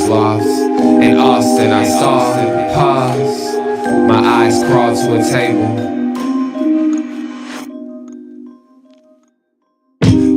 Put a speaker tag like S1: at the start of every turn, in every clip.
S1: lofts. In Austin, I saw, pause. My eyes crawled to a table.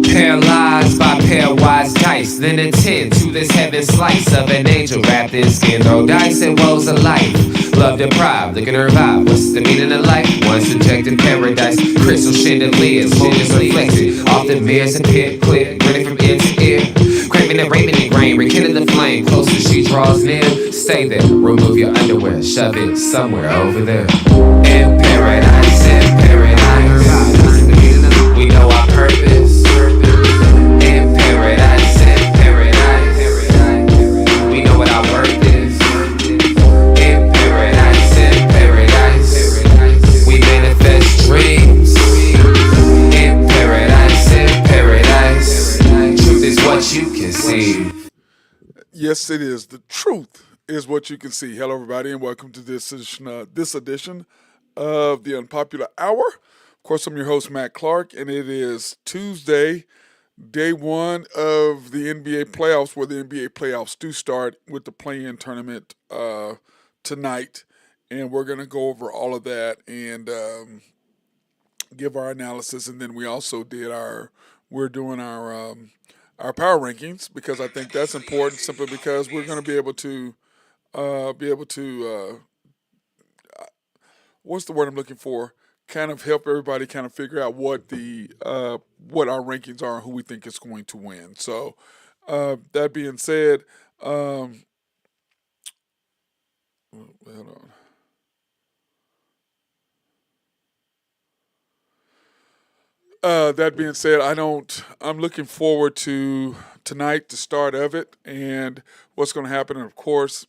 S1: Paralyzed by pairwise dice, then attend to this heaven slice of an angel wrapped in skin. Throw dice and woes of life. Love deprived, looking to revive. What's the meaning of life? One subjective paradise. Crystal chandeliers, motives reflected. Often mirrors and pit clear, grinning from ear to ear. Craving and raving and grain, rekindling the flame. Closer she draws near. Stay there, remove your underwear, shove it somewhere over there. In paradise, in paradise. We know our purpose. In paradise, in paradise. We know what our worth is. In paradise, we manifest dreams. In paradise, truth is what you can see.
S2: Yes, it is. The truth is what you can see. Hello, everybody, and welcome to this edition of the Unpopular Hour. Of course, I'm your host, Matt Clark, and it is Tuesday, day one of the NBA playoffs, where the NBA playoffs do start with the play-in tournament tonight. And we're going to go over all of that and give our analysis. And then we also we're doing our power rankings, because I think that's important, simply because we're going to be able to what's the word I'm looking for? Kind of help everybody kind of figure out what our rankings are and who we think is going to win. So that being said, hold on. That being said, I'm looking forward to tonight, the start of it, and what's going to happen. And of course,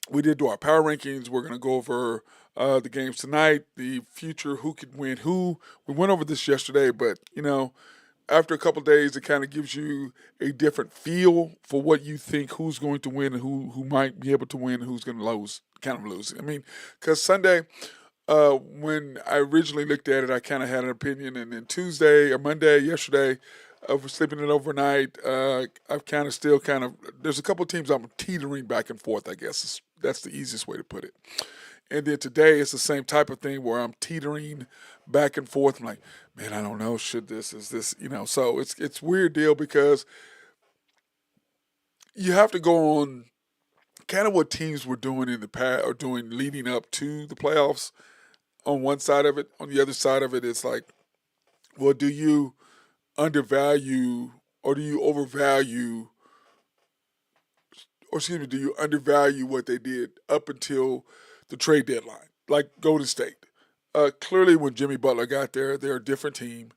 S2: we did do our power rankings. We're going to go over the games tonight, the future, who could win who. We went over this yesterday, but, after a couple of days, it kind of gives you a different feel for what you think, who's going to win and who might be able to win and who's going to lose. I mean, because Sunday, when I originally looked at it, I kind of had an opinion, and then yesterday, for sleeping it overnight, I've there's a couple of teams I'm teetering back and forth, I guess. That's the easiest way to put it. And then today, it's the same type of thing where I'm teetering back and forth. I'm like, man, I don't know, is this, so it's a weird deal, because you have to go on kind of what teams were doing in the past, or doing leading up to the playoffs on one side of it. On the other side of it, it's like, well, do you undervalue or do you overvalue, or excuse me, do you undervalue what they did up until the trade deadline, like Golden State? Clearly, when Jimmy Butler got there, they're a different team.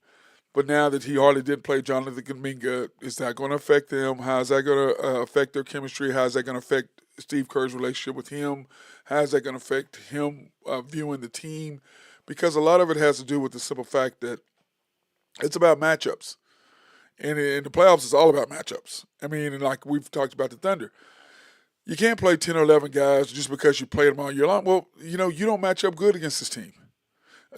S2: But now that he hardly didn't play Jonathan Kuminga, is that going to affect them? How is that going to affect their chemistry? How is that going to affect Steve Kerr's relationship with him? How is that going to affect him viewing the team? Because a lot of it has to do with the simple fact that it's about matchups. And in the playoffs, it's all about matchups. I mean, and like we've talked about the Thunder, you can't play 10 or 11 guys just because you played them all year long. Well, you don't match up good against this team.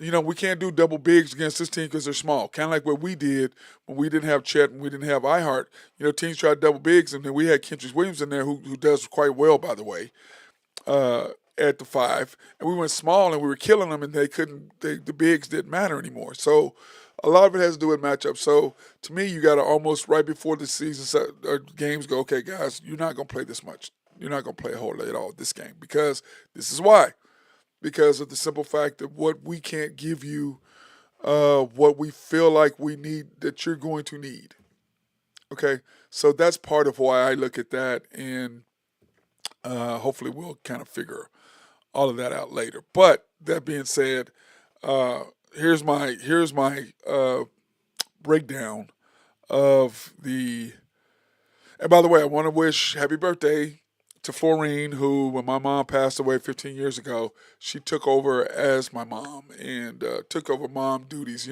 S2: We can't do double bigs against this team because they're small. Kind of like what we did when we didn't have Chet and we didn't have Ihart. Teams tried double bigs, and then we had Kendrick Williams in there, who does quite well, by the way, at the 5. And we went small, and we were killing them, and the bigs didn't matter anymore. So a lot of it has to do with matchups. So to me, you got to almost right before the season games go, okay, guys, you're not going to play this much. You're not going to play a whole lot at all this game, because this is why. Because of the simple fact that what we can't give you, what we feel like we need, that you're going to need. Okay? So that's part of why I look at that, and hopefully we'll kind of figure all of that out later. But that being said, here's my breakdown of the. And by the way, I want to wish happy birthday to Florine, who, when my mom passed away 15 years ago, she took over as my mom and took over mom duties,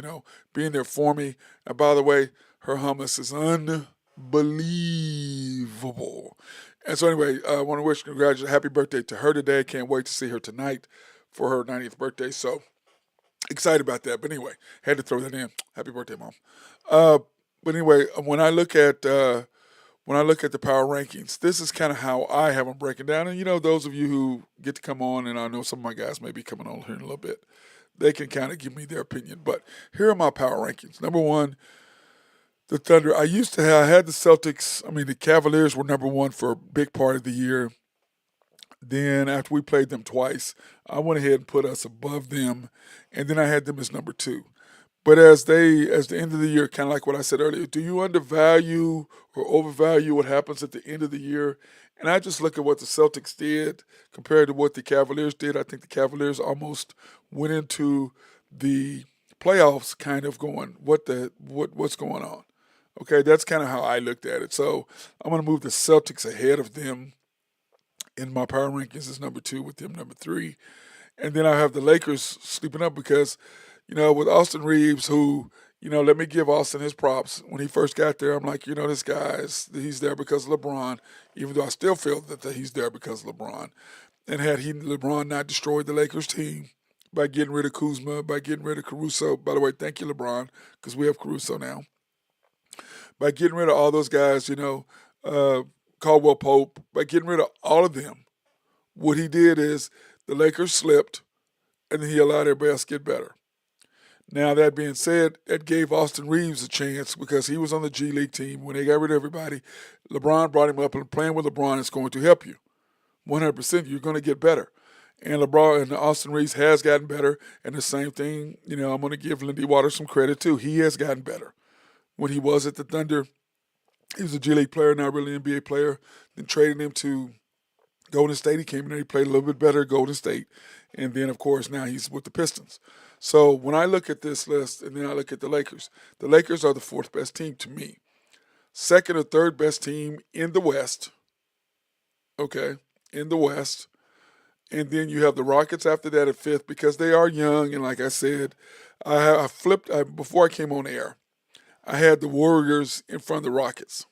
S2: being there for me. And by the way, her hummus is unbelievable. And so anyway, I want to wish happy birthday to her today. Can't wait to see her tonight for her 90th birthday. So excited about that. But anyway, had to throw that in. Happy birthday, Mom. But anyway, when I look at when I look at the power rankings, this is kind of how I have them breaking down. And, those of you who get to come on, and I know some of my guys may be coming on here in a little bit, they can kind of give me their opinion. But here are my power rankings. Number one, the Thunder. I had the Celtics. I mean, the Cavaliers were number one for a big part of the year. Then after we played them twice, I went ahead and put us above them, and then I had them as number two. But as the end of the year, kind of like what I said earlier, do you undervalue or overvalue what happens at the end of the year? And I just look at what the Celtics did compared to what the Cavaliers did. I think the Cavaliers almost went into the playoffs kind of going, what's going on? Okay, that's kind of how I looked at it. So I'm going to move the Celtics ahead of them in my power rankings as number two, with them number three. And then I have the Lakers sleeping up because, with Austin Reeves, who, let me give Austin his props. When he first got there, I'm like, this he's there because of LeBron, even though I still feel that he's there because of LeBron. And had LeBron not destroyed the Lakers team by getting rid of Kuzma, by getting rid of Caruso, by the way, thank you, LeBron, because we have Caruso now. By getting rid of all those guys, Caldwell Pope, by getting rid of all of them, what he did is the Lakers slipped, and then he allowed everybody else to get better. Now, that being said, that gave Austin Reeves a chance because he was on the G League team. When they got rid of everybody, LeBron brought him up, and playing with LeBron is going to help you. 100%, you're going to get better. And LeBron and Austin Reeves has gotten better. And the same thing, I'm going to give Lindy Waters some credit too. He has gotten better. When he was at the Thunder, he was a G League player, not really an NBA player. Then traded him to Golden State. He came in there, he played a little bit better at Golden State. And then, of course, now he's with the Pistons. So when I look at this list and then I look at the Lakers are the fourth best team to me. Second or third best team in the West. Okay, in the West. And then you have the Rockets after that at fifth because they are young. And like I said, I flipped, before I came on air, I had the Warriors in front of the Rockets.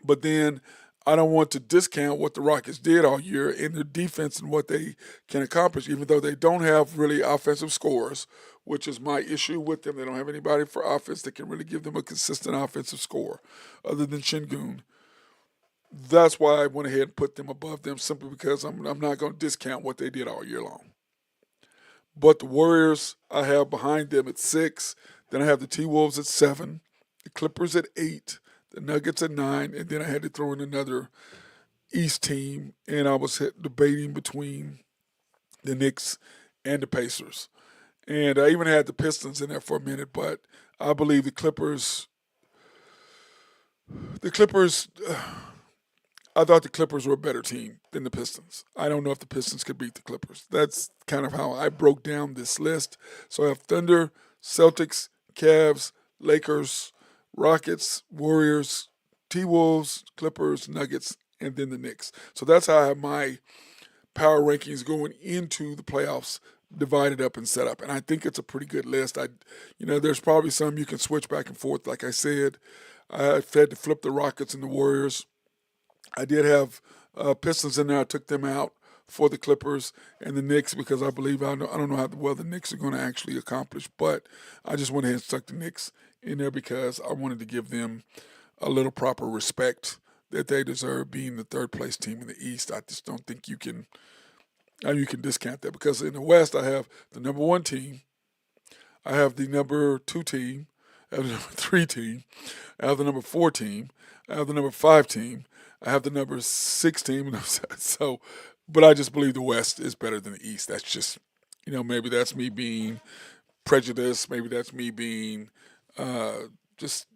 S2: But then I don't want to discount what the Rockets did all year in their defense and what they can accomplish, even though they don't have really offensive scorers, which is my issue with them. They don't have anybody for offense that can really give them a consistent offensive score other than Şengün. That's why I went ahead and put them above them, simply because I'm not going to discount what they did all year long. But the Warriors, I have behind them at 6. Then I have the T-Wolves at 7, the Clippers at 8, the Nuggets at 9, and then I had to throw in another East team, and I was debating between the Knicks and the Pacers. And I even had the Pistons in there for a minute, but I believe the Clippers, I thought the Clippers were a better team than the Pistons. I don't know if the Pistons could beat the Clippers. That's kind of how I broke down this list. So I have Thunder, Celtics, Cavs, Lakers, Rockets, Warriors, T-Wolves, Clippers, Nuggets, and then the Knicks. So that's how I have my power rankings going into the playoffs divided up and set up. And I think it's a pretty good list. There's probably some you can switch back and forth. Like I said, I had to flip the Rockets and the Warriors. I did have Pistons in there. I took them out for the Clippers and the Knicks because I don't know how well the Knicks are going to actually accomplish, but I just went ahead and stuck the Knicks in there because I wanted to give them a little proper respect that they deserve, being the third place team in the East. I just don't think you can discount that, because in the West I have the number 1 team, I have the number 2 team, I have the number 3 team, I have the number 4 team, I have the number 5 team, I have the number 6 team. So, but I just believe the West is better than the East. That's just, maybe that's me being prejudiced. Maybe that's me being just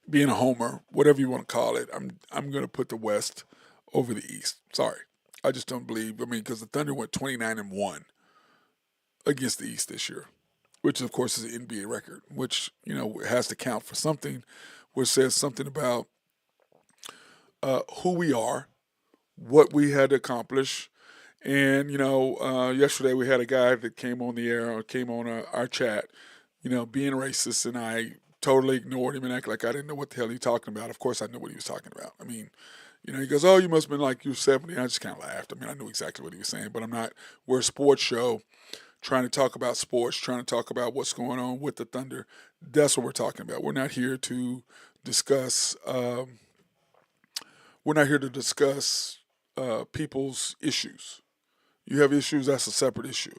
S2: being a homer, whatever you want to call it. I'm going to put the West over the East. Sorry, I just don't believe. Because the Thunder went 29-1 against the East this year, which of course is an NBA record, which has to count for something, which says something about who we are, what we had to accomplish. And, yesterday we had a guy that came on the air, or came on our chat, being racist, and I totally ignored him and acted like I didn't know what the hell he was talking about. Of course I knew what he was talking about. He goes, "Oh, you must have been like you're 70. I just kind of laughed. I knew exactly what he was saying, but we're a sports show trying to talk about sports, trying to talk about what's going on with the Thunder. That's what we're talking about. We're not here to discuss We're not here to discuss people's issues. You have issues, that's a separate issue.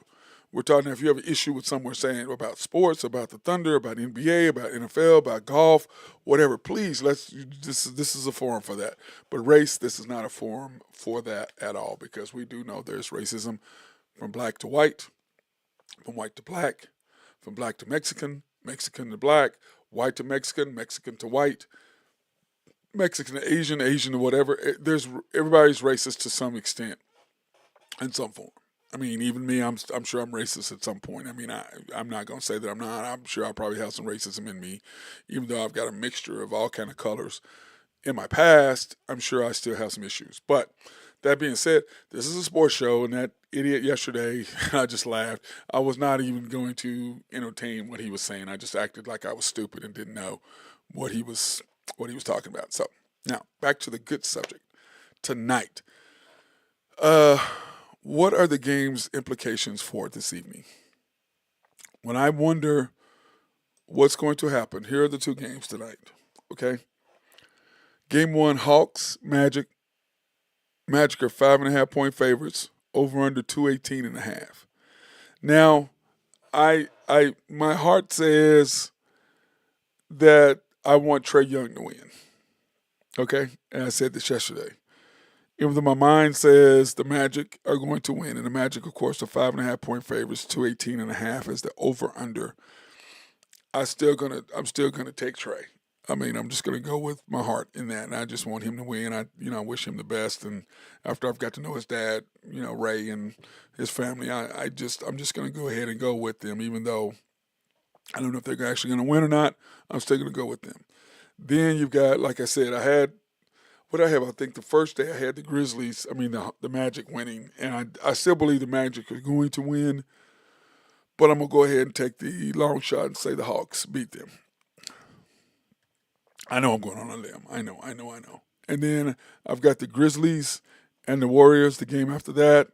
S2: We're talking if you have an issue with someone saying about sports, about the Thunder, about NBA, about NFL, about golf, whatever. Please, this is a forum for that. But race, this is not a forum for that at all because we do know there's racism from black to white, from white to black, from black to Mexican, Mexican to black, white to Mexican, Mexican to white, Mexican to Asian, Asian to whatever. There's everybody's racist to some extent, in some form. I mean, even me, I'm sure I'm racist at some point. I mean, I'm not gonna say that I'm not. I'm sure I probably have some racism in me, even though I've got a mixture of all kind of colors. In my past, I'm sure I still have some issues. But that being said, this is a sports show, and that idiot yesterday, I just laughed. I was not even going to entertain what he was saying. I just acted like I was stupid and didn't know what he was talking about. So now back to the good subject tonight. What are the game's implications for this evening? When I wonder what's going to happen, here are the two games tonight. Okay. Game one, Hawks, Magic. Magic are 5.5-point favorites, over under 218.5. Now, my heart says that I want Trae Young to win. Okay? And I said this yesterday. Even though my mind says the Magic are going to win, and the Magic, of course, are 5.5-point favorites, 218.5 is the over under. I'm still gonna take Trae. I mean, I'm just gonna go with my heart in that, and I just want him to win. I wish him the best. And after I've got to know his dad, Ray and his family, I'm just gonna go ahead and go with them, even though I don't know if they're actually gonna win or not. I'm still gonna go with them. Then you've got, like I said, I think the first day I had the Grizzlies, the Magic winning, and I still believe the Magic are going to win, but I'm going to go ahead and take the long shot and say the Hawks beat them. I know I'm going on a limb. I know. And then I've got the Grizzlies and the Warriors, the game after that.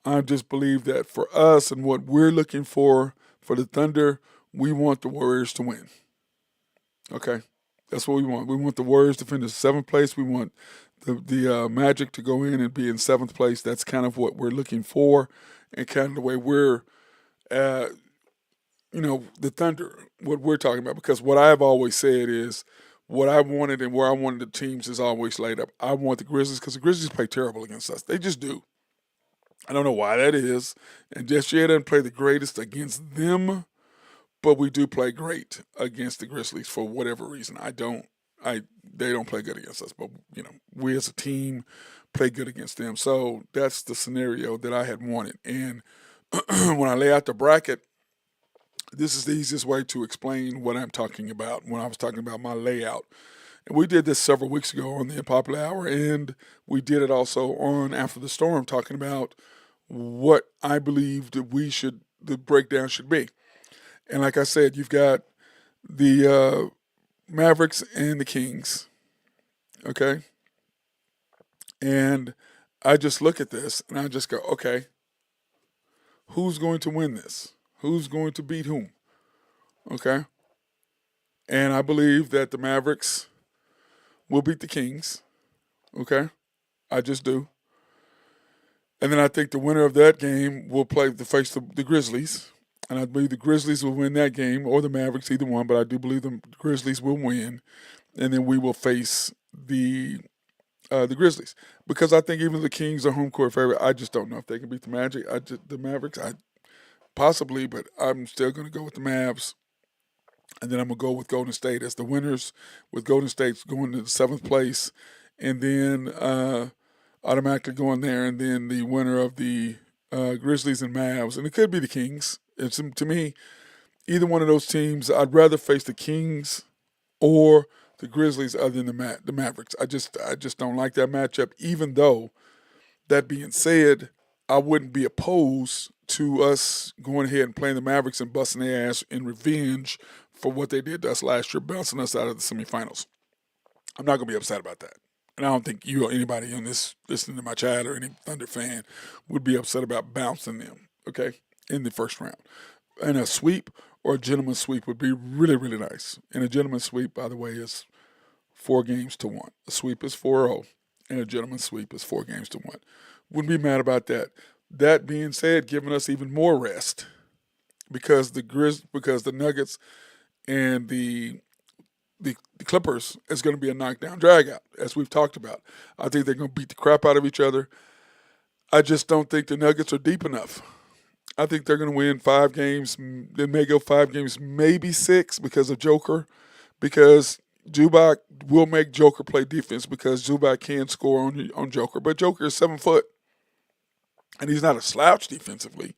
S2: I just believe that for us and what we're looking for the Thunder, we want the Warriors to win. Okay? That's what we want. We want the Warriors to finish seventh place. We want the Magic to go in and be in seventh place. That's kind of what we're looking for, and kind of the way we're, the Thunder, what we're talking about. Because what I've always said is what I wanted and where I wanted the teams is always laid up. I want the Grizzlies because the Grizzlies play terrible against us. They just do. I don't know why that is. And just yet doesn't play the greatest against them. But we do play great against the Grizzlies for whatever reason. They don't play good against us, but we as a team play good against them. So that's the scenario that I had wanted. And when I lay out the bracket, this is the easiest way to explain what I'm talking about when I was talking about my layout. And we did this several weeks ago on the Unpopular Hour, and we did it also on After the Storm, talking about what I believe that the breakdown should be. And like I said, you've got the Mavericks and the Kings, okay? And I just look at this and I just go, okay, who's going to win this? Who's going to beat whom? Okay? And I believe that the Mavericks will beat the Kings, okay? I just do. And then I think the winner of that game will face the Grizzlies. And I believe the Grizzlies will win that game, or the Mavericks, either one. But I do believe the Grizzlies will win, and then we will face the Grizzlies. Because I think even the Kings are home court favorite. I just don't know if they can beat the Magic. The Mavericks, possibly, but I'm still going to go with the Mavs. And then I'm going to go with Golden State as the winners, with Golden State going to the seventh place, and then automatically going there, and then the winner of the Grizzlies and Mavs, and it could be the Kings. To me, either one of those teams, I'd rather face the Kings or the Grizzlies other than the Mavericks. I just don't like that matchup, even though, that being said, I wouldn't be opposed to us going ahead and playing the Mavericks and busting their ass in revenge for what they did to us last year, bouncing us out of the semifinals. I'm not going to be upset about that. And I don't think you or anybody on this listening to my chat or any Thunder fan would be upset about bouncing them, okay, in the first round. And a sweep or a gentleman's sweep would be really, really nice. And a gentleman's sweep, by the way, is 4-1. A sweep is 4-0. and a gentleman's sweep is 4 games to 1. Wouldn't be mad about that. That being said, giving us even more rest because because the Nuggets and the Clippers is going to be a knockdown dragout, as we've talked about. I think they're going to beat the crap out of each other. I just don't think the Nuggets are deep enough. I think they're going to win 5 games. They may go 5 games, maybe 6 because of Joker, because Zubac will make Joker play defense because Zubac can score on Joker. But Joker is 7 foot, and he's not a slouch defensively.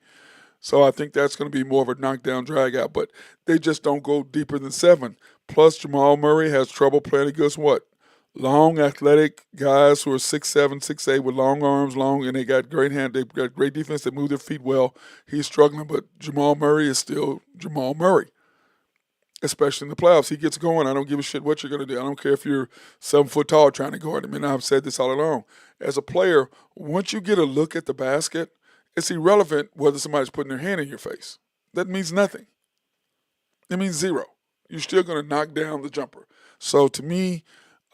S2: So I think that's going to be more of a knockdown drag out. But they just don't go deeper than 7. Plus, Jamal Murray has trouble playing against what? Long, athletic guys who are 6'7", 6'8", with long arms, and they got great hand. They've got great defense. They move their feet well. He's struggling, but Jamal Murray is still Jamal Murray, especially in the playoffs. He gets going. I don't give a shit what you're going to do. I don't care if you're 7 foot tall trying to guard him. And I've said this all along. As a player, once you get a look at the basket, it's irrelevant whether somebody's putting their hand in your face. That means nothing. It means zero. You're still going to knock down the jumper. So to me,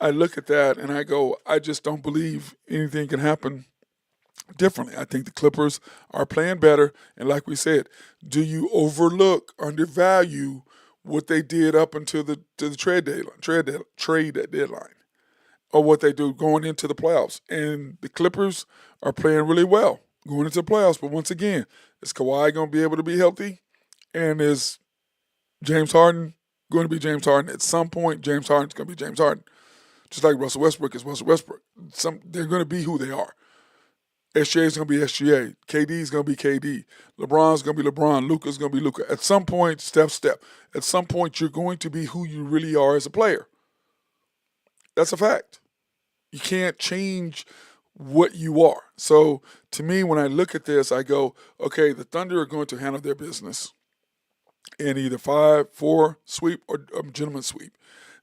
S2: I look at that and I go, I just don't believe anything can happen differently. I think the Clippers are playing better. And like we said, do you overlook, undervalue what they did up until the trade deadline, or what they do going into the playoffs? And the Clippers are playing really well going into the playoffs. But once again, is Kawhi going to be able to be healthy? And is James Harden going to be James Harden? At some point, James Harden's going to be James Harden. Just like Russell Westbrook is Russell Westbrook. They're going to be who they are. SGA is going to be SGA. KD is going to be KD. LeBron's going to be LeBron. Luka's going to be Luka. At some point, step. At some point, you're going to be who you really are as a player. That's a fact. You can't change what you are. So to me, when I look at this, I go, okay, the Thunder are going to handle their business in either 5-4 sweep or a gentleman's sweep.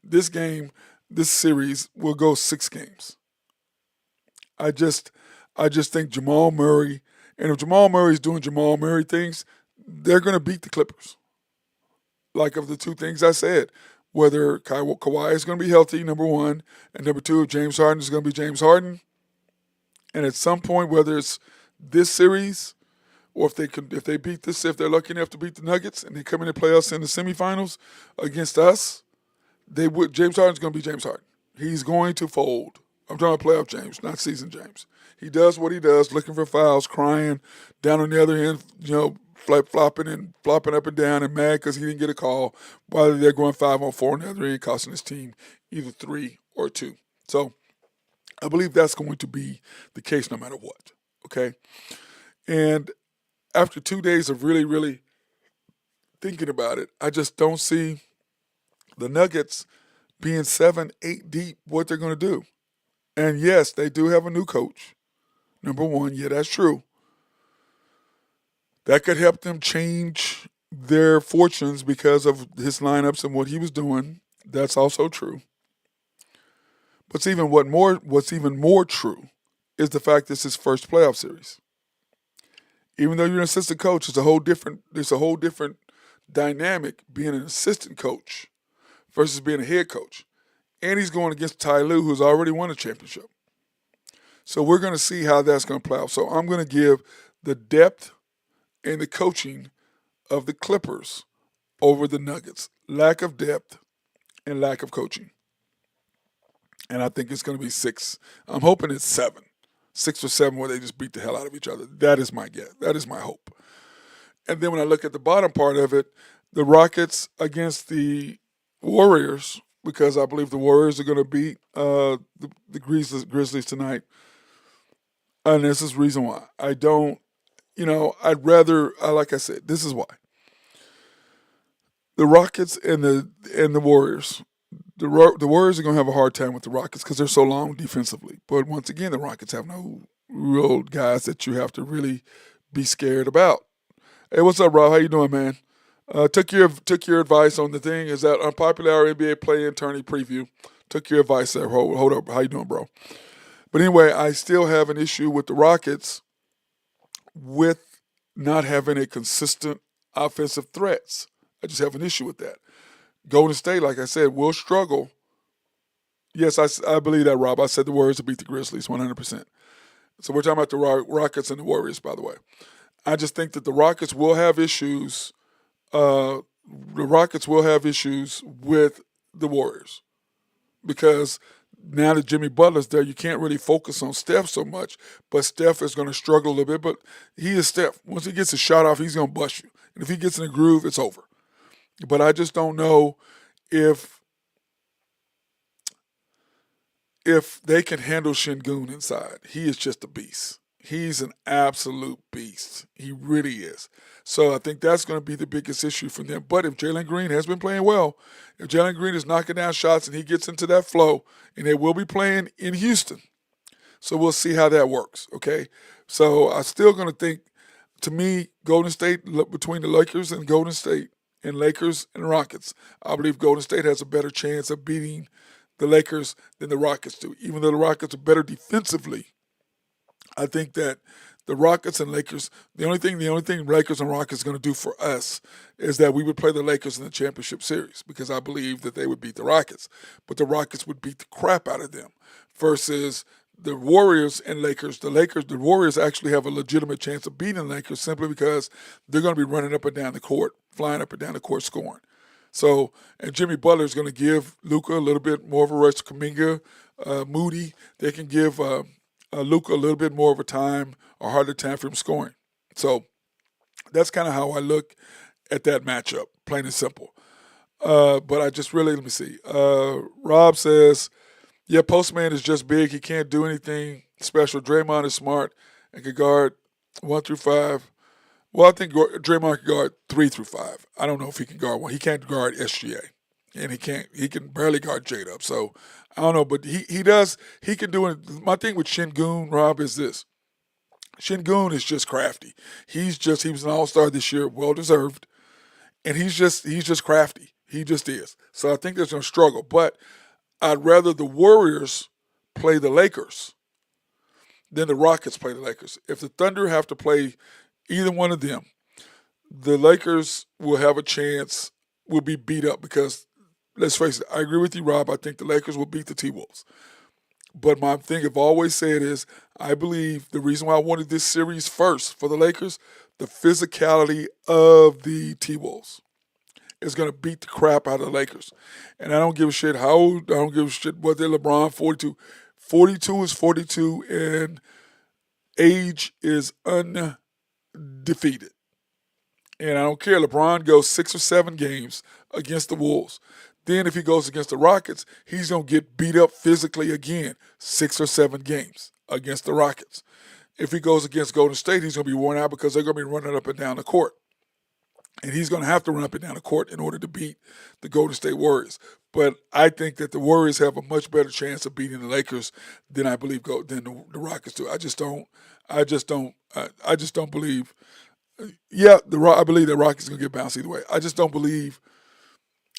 S2: This series will go 6 games. I just think Jamal Murray, and if Jamal Murray's doing Jamal Murray things, they're going to beat the Clippers. Like of the 2 things I said, whether Kawhi is going to be healthy, number 1, and number 2, if James Harden is going to be James Harden. And at some point, whether it's this series or if they beat this, if they're lucky enough to beat the Nuggets and they come in and play us in the semifinals against us, James Harden's going to be James Harden. He's going to fold. I'm talking about playoff James, not season James. He does what he does, looking for fouls, crying, down on the other end, flopping up and down and mad because he didn't get a call, while they're going 5-on-4 on the other end, costing his team either 3 or 2. So I believe that's going to be the case no matter what, okay? And after 2 days of really, really thinking about it, I just don't see the Nuggets being 7-8 deep, what they're going to do. And yes, they do have a new coach. Number 1, yeah, that's true. That could help them change their fortunes because of his lineups and what he was doing. That's also true. But what's even more true is the fact this is his first playoff series. Even though you're an assistant coach, there's a whole different dynamic being an assistant coach versus being a head coach. And he's going against Ty Lue, who's already won a championship. So we're going to see how that's going to play out. So I'm going to give the depth and the coaching of the Clippers over the Nuggets. Lack of depth and lack of coaching. And I think it's going to be 6. I'm hoping it's 7. 6 or 7 where they just beat the hell out of each other. That is my guess. That is my hope. And then when I look at the bottom part of it, the Rockets against the Warriors, because I believe the Warriors are going to beat the Grizzlies tonight. And this is the reason why. I'd rather, like I said, this is why. The Rockets and the Warriors. The Warriors are going to have a hard time with the Rockets because they're so long defensively. But once again, the Rockets have no real guys that you have to really be scared about. Hey, what's up, Rob? How you doing, man? Took your advice on the thing. Is that Unpopular NBA play-in tourney preview? Took your advice there. Hold up. How you doing, bro? But anyway, I still have an issue with the Rockets with not having a consistent offensive threats. I just have an issue with that. Golden State, like I said, will struggle, Yes, I believe that, Rob. I said the Warriors will beat the Grizzlies 100%. So we're talking about the Rockets and the Warriors, by the way. I just think that the Rockets will have issues. Uh, the Rockets will have issues with the Warriors because now that Jimmy Butler's there, you can't really focus on Steph so much. But Steph is going to struggle a little bit. But he is Steph. Once he gets a shot off, he's going to bust you. And if he gets in a groove, it's over. But I just don't know if they can handle Shingun inside. He is just a beast. He's an absolute beast. He really is. So I think that's going to be the biggest issue for them. But if Jalen Green has been playing well, if Jalen Green is knocking down shots and he gets into that flow, and they will be playing in Houston, so we'll see how that works. Okay. So I'm still going to think, to me, Golden State, between the Lakers and Golden State and Lakers and Rockets, I believe Golden State has a better chance of beating the Lakers than the Rockets do. Even though the Rockets are better defensively, I think that the Rockets and Lakers, the only thing Lakers and Rockets are going to do for us is that we would play the Lakers in the championship series because I believe that they would beat the Rockets, but the Rockets would beat the crap out of them versus the Warriors and Lakers. The Warriors actually have a legitimate chance of beating the Lakers simply because they're going to be running up and down the court, flying up and down the court, scoring. So, and Jimmy Butler is going to give Luka a little bit more of a rush. Kuminga, Moody, they can give Luka a little bit more of a harder time for him scoring. So that's kind of how I look at that matchup, plain and simple. But I just really, let me see. Rob says, yeah, Postman is just big. He can't do anything special. Draymond is smart and can guard 1 through 5. Well, I think Draymond can guard 3 through 5. I don't know if he can guard 1. He can't guard SGA. And he can barely guard J-Dub. So I don't know, but he can do it. My thing with Shingun, Rob, is this. Shingun is just crafty. He was an all-star this year, well deserved. And he's just crafty. He just is. So I think there's no struggle. But I'd rather the Warriors play the Lakers than the Rockets play the Lakers. If the Thunder have to play either one of them, the Lakers will have a chance, will be beat up because, let's face it, I agree with you, Rob. I think the Lakers will beat the T-Wolves. But my thing I've always said is I believe the reason why I wanted this series first for the Lakers, the physicality of the T-Wolves is going to beat the crap out of the Lakers. And I don't give a shit how old, I don't give a shit what they're LeBron, 42. 42 is 42, and age is undefeated. And I don't care. LeBron goes 6 or 7 games against the Wolves. Then if he goes against the Rockets, he's going to get beat up physically again, 6 or 7 games against the Rockets. If he goes against Golden State, he's going to be worn out because they're going to be running up and down the court. And he's going to have to run up and down the court in order to beat the Golden State Warriors. But I think that the Warriors have a much better chance of beating the Lakers than I believe than the Rockets do. I just don't believe. Yeah, I believe the Rockets are going to get bounced either way. I just don't believe.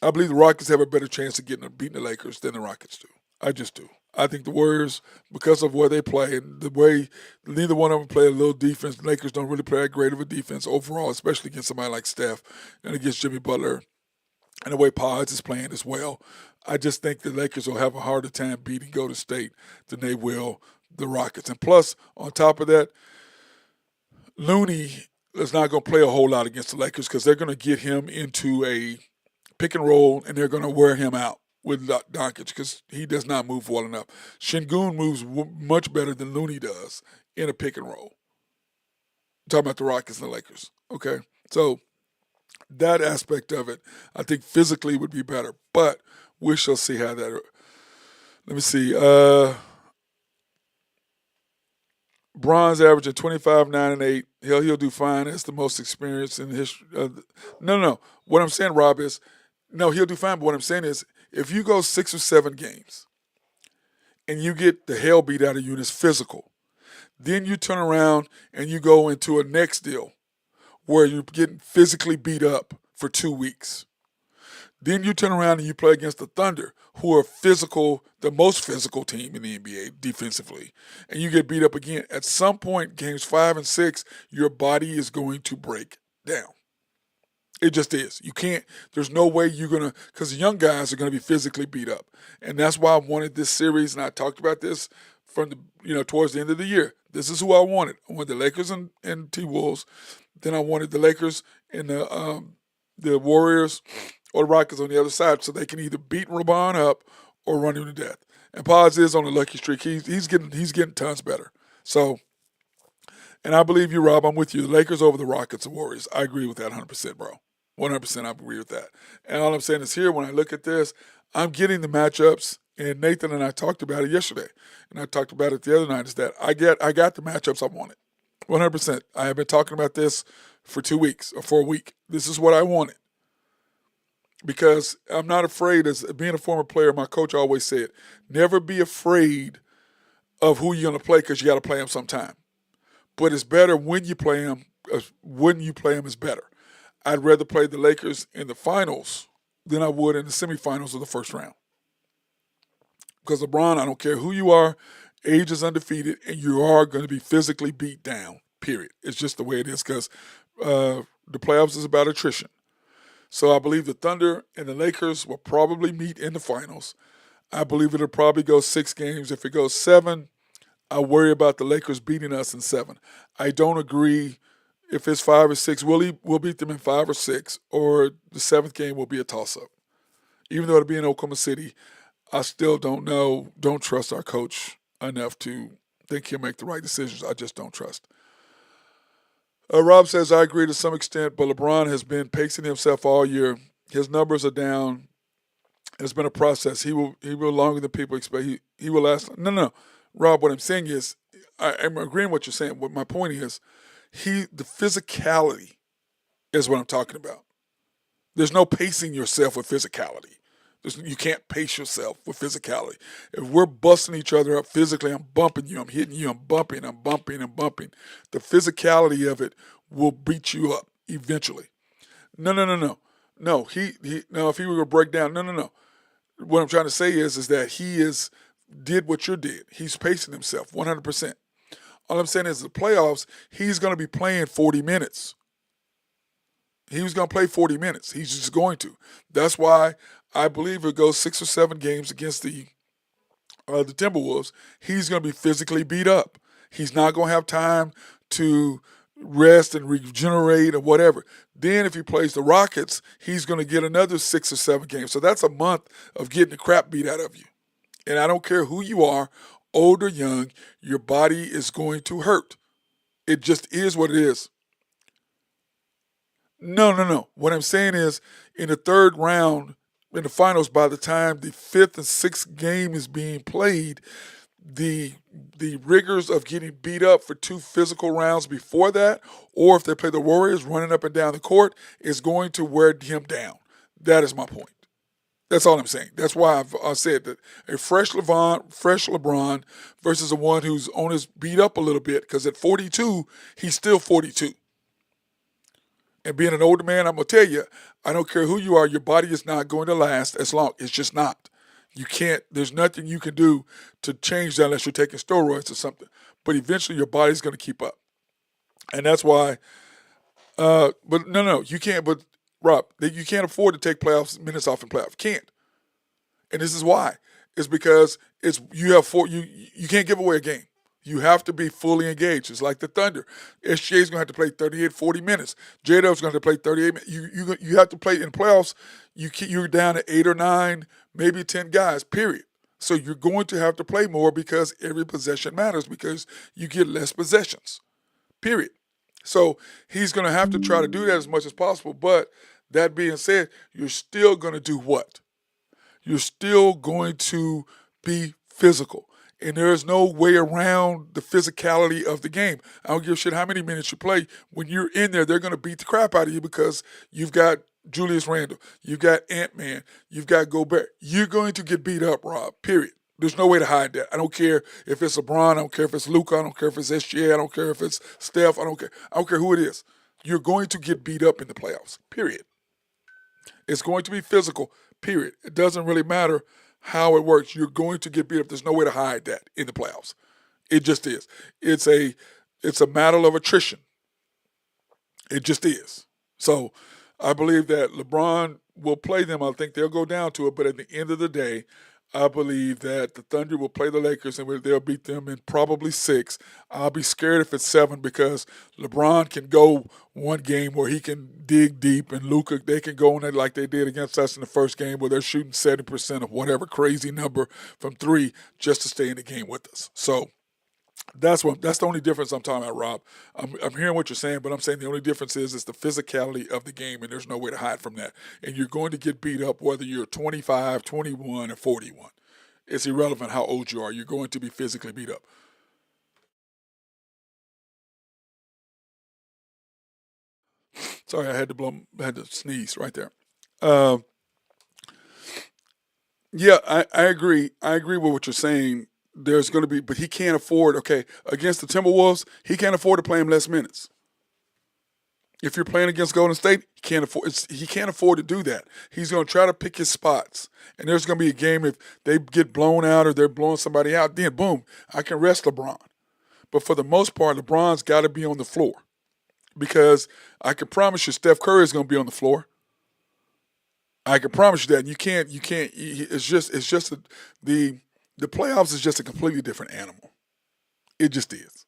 S2: I believe the Rockets have a better chance of beating the Lakers than the Rockets do. I just do. I think the Warriors, because of where they play and the way neither one of them play a little defense, the Lakers don't really play that great of a defense overall, especially against somebody like Steph and against Jimmy Butler and the way Pods is playing as well. I just think the Lakers will have a harder time beating Golden State than they will the Rockets. And plus, on top of that, Looney is not going to play a whole lot against the Lakers because they're going to get him into a pick and roll and they're going to wear him out with Doncic because he does not move well enough. Şengün moves much better than Looney does in a pick and roll. I'm talking about the Rockets and the Lakers. Okay, so that aspect of it, I think physically would be better, but we shall see how that. Let me see. Bron's averaging 25, 9, and 8. He'll do fine. That's the most experienced in the history. No. What I'm saying, Rob, is no, he'll do fine. But what I'm saying is, if you go 6 or 7 games and you get the hell beat out of you and it's physical, then you turn around and you go into a next deal where you're getting physically beat up for 2 weeks. Then you turn around and you play against the Thunder, who are physical, the most physical team in the NBA defensively, and you get beat up again. At some point, games 5 and 6, your body is going to break down. It just is. You can't. There's no way you're gonna, because the young guys are gonna be physically beat up, and that's why I wanted this series. And I talked about this from the towards the end of the year. This is who I wanted. I wanted the Lakers and T Wolves. Then I wanted the Lakers and the Warriors or the Rockets on the other side, so they can either beat LeBron up or run him to death. And Paz is on a lucky streak. He's getting tons better. So, and I believe you, Rob. I'm with you. The Lakers over the Rockets and Warriors. I agree with that 100%, bro. 100%, I agree with that. And all I'm saying is here, when I look at this, I'm getting the matchups, and Nathan and I talked about it yesterday, and I talked about it the other night, is that I got the matchups I wanted. 100%. I have been talking about this for 2 weeks or for a week. This is what I wanted. Because I'm not afraid, as being a former player, my coach always said, never be afraid of who you're going to play because you got to play them sometime. But it's better when you play them. When you play them is better. I'd rather play the Lakers in the finals than I would in the semifinals of the first round. Because LeBron, I don't care who you are, age is undefeated, and you are going to be physically beat down, period. It's just the way it is because the playoffs is about attrition. So I believe the Thunder and the Lakers will probably meet in the finals. I believe it'll probably go 6 games. If it goes 7, I worry about the Lakers beating us in 7. I don't agree if it's 5 or 6. We'll beat them in 5 or 6, or the 7th game will be a toss-up. Even though it'll be in Oklahoma City, I still don't know, don't trust our coach enough to think he'll make the right decisions. I just don't trust. Rob says, I agree to some extent, but LeBron has been pacing himself all year. His numbers are down. It's been a process. He will longer than people expect. He will last. No. Rob, what I'm saying is, I'm agreeing with what you're saying. What my point is, the physicality is what I'm talking about. There's no pacing yourself with physicality. You can't pace yourself with physicality. If we're busting each other up physically, I'm bumping you, I'm hitting you, I'm bumping. The physicality of it will beat you up eventually. No. No, if he were to break down, no. What I'm trying to say is that he did what you did. He's pacing himself 100%. All I'm saying is the playoffs, he's going to be playing 40 minutes. He was going to play 40 minutes. He's just going to. That's why I believe it goes 6 or 7 games against the Timberwolves. He's going to be physically beat up. He's not going to have time to rest and regenerate or whatever. Then if he plays the Rockets, he's going to get another 6 or 7 games. So that's a month of getting the crap beat out of you. And I don't care who you are, old or young, your body is going to hurt. It just is what it is. No. What I'm saying is, in the third round, in the finals, by the time the 5th and 6th game is being played, the rigors of getting beat up for 2 physical rounds before that, or if they play the Warriors running up and down the court, is going to wear him down. That is my point. That's all I'm saying. That's why I said that a fresh LeBron versus a one who's on his beat up a little bit, because at 42, he's still 42. And being an older man, I'm going to tell you, I don't care who you are, your body is not going to last as long. It's just not. You can't, there's nothing you can do to change that unless you're taking steroids or something. But eventually your body's going to keep up. And that's why, but no, you can't, but Rob, you can't afford to take minutes off in playoffs. You can't. And this is why. It's because you can't give away a game. You have to be fully engaged. It's like the Thunder. SGA's going to have to play 38, 40 minutes. J-Dub's going to have to play 38 minutes. You have to play in playoffs. You're down to 8 or 9, maybe 10 guys, period. So you're going to have to play more because every possession matters, because you get less possessions, period. So he's going to have to try to do that as much as possible. But that being said, you're still going to do what? You're still going to be physical. And there's no way around the physicality of the game. I don't give a shit how many minutes you play. When you're in there, they're going to beat the crap out of you because you've got Julius Randle, you've got Ant-Man, you've got Gobert. You're going to get beat up, Rob, period. There's no way to hide that. I don't care if it's LeBron, I don't care if it's Luka, I don't care if it's SGA, I don't care if it's Steph, I don't care who it is. You're going to get beat up in the playoffs, period. It's going to be physical, period. It doesn't really matter how it works. You're going to get beat up. There's no way to hide that in the playoffs. It just is. It's a matter of attrition. It just is. So I believe that LeBron will play them. I think they'll go down to it, but at the end of the day, I believe that the Thunder will play the Lakers and they'll beat them in probably six. I'll be scared if it's seven because LeBron can go one game where he can dig deep, and Luka, they can go in it like they did against us in the first game where they're shooting 70% of whatever crazy number from three just to stay in the game with us. So that's the only difference I'm talking about, Rob. I'm hearing what you're saying, but I'm saying the only difference is the physicality of the game, and there's no way to hide from that. And you're going to get beat up whether you're 25, 21, or 41. It's irrelevant how old you are. You're going to be physically beat up. Sorry, I had to sneeze right there. Uh, yeah, I agree. I agree with what you're saying. There's going to be, but he can't afford. Okay, against the Timberwolves, he can't afford to play him less minutes. If you're playing against Golden State, he can't afford to do that. He's going to try to pick his spots. And there's going to be a game if they get blown out or they're blowing somebody out, then boom, I can rest LeBron. But for the most part, LeBron's got to be on the floor because I can promise you Steph Curry is going to be on the floor. I can promise you that. And you can't. The playoffs is just a completely different animal. It just is.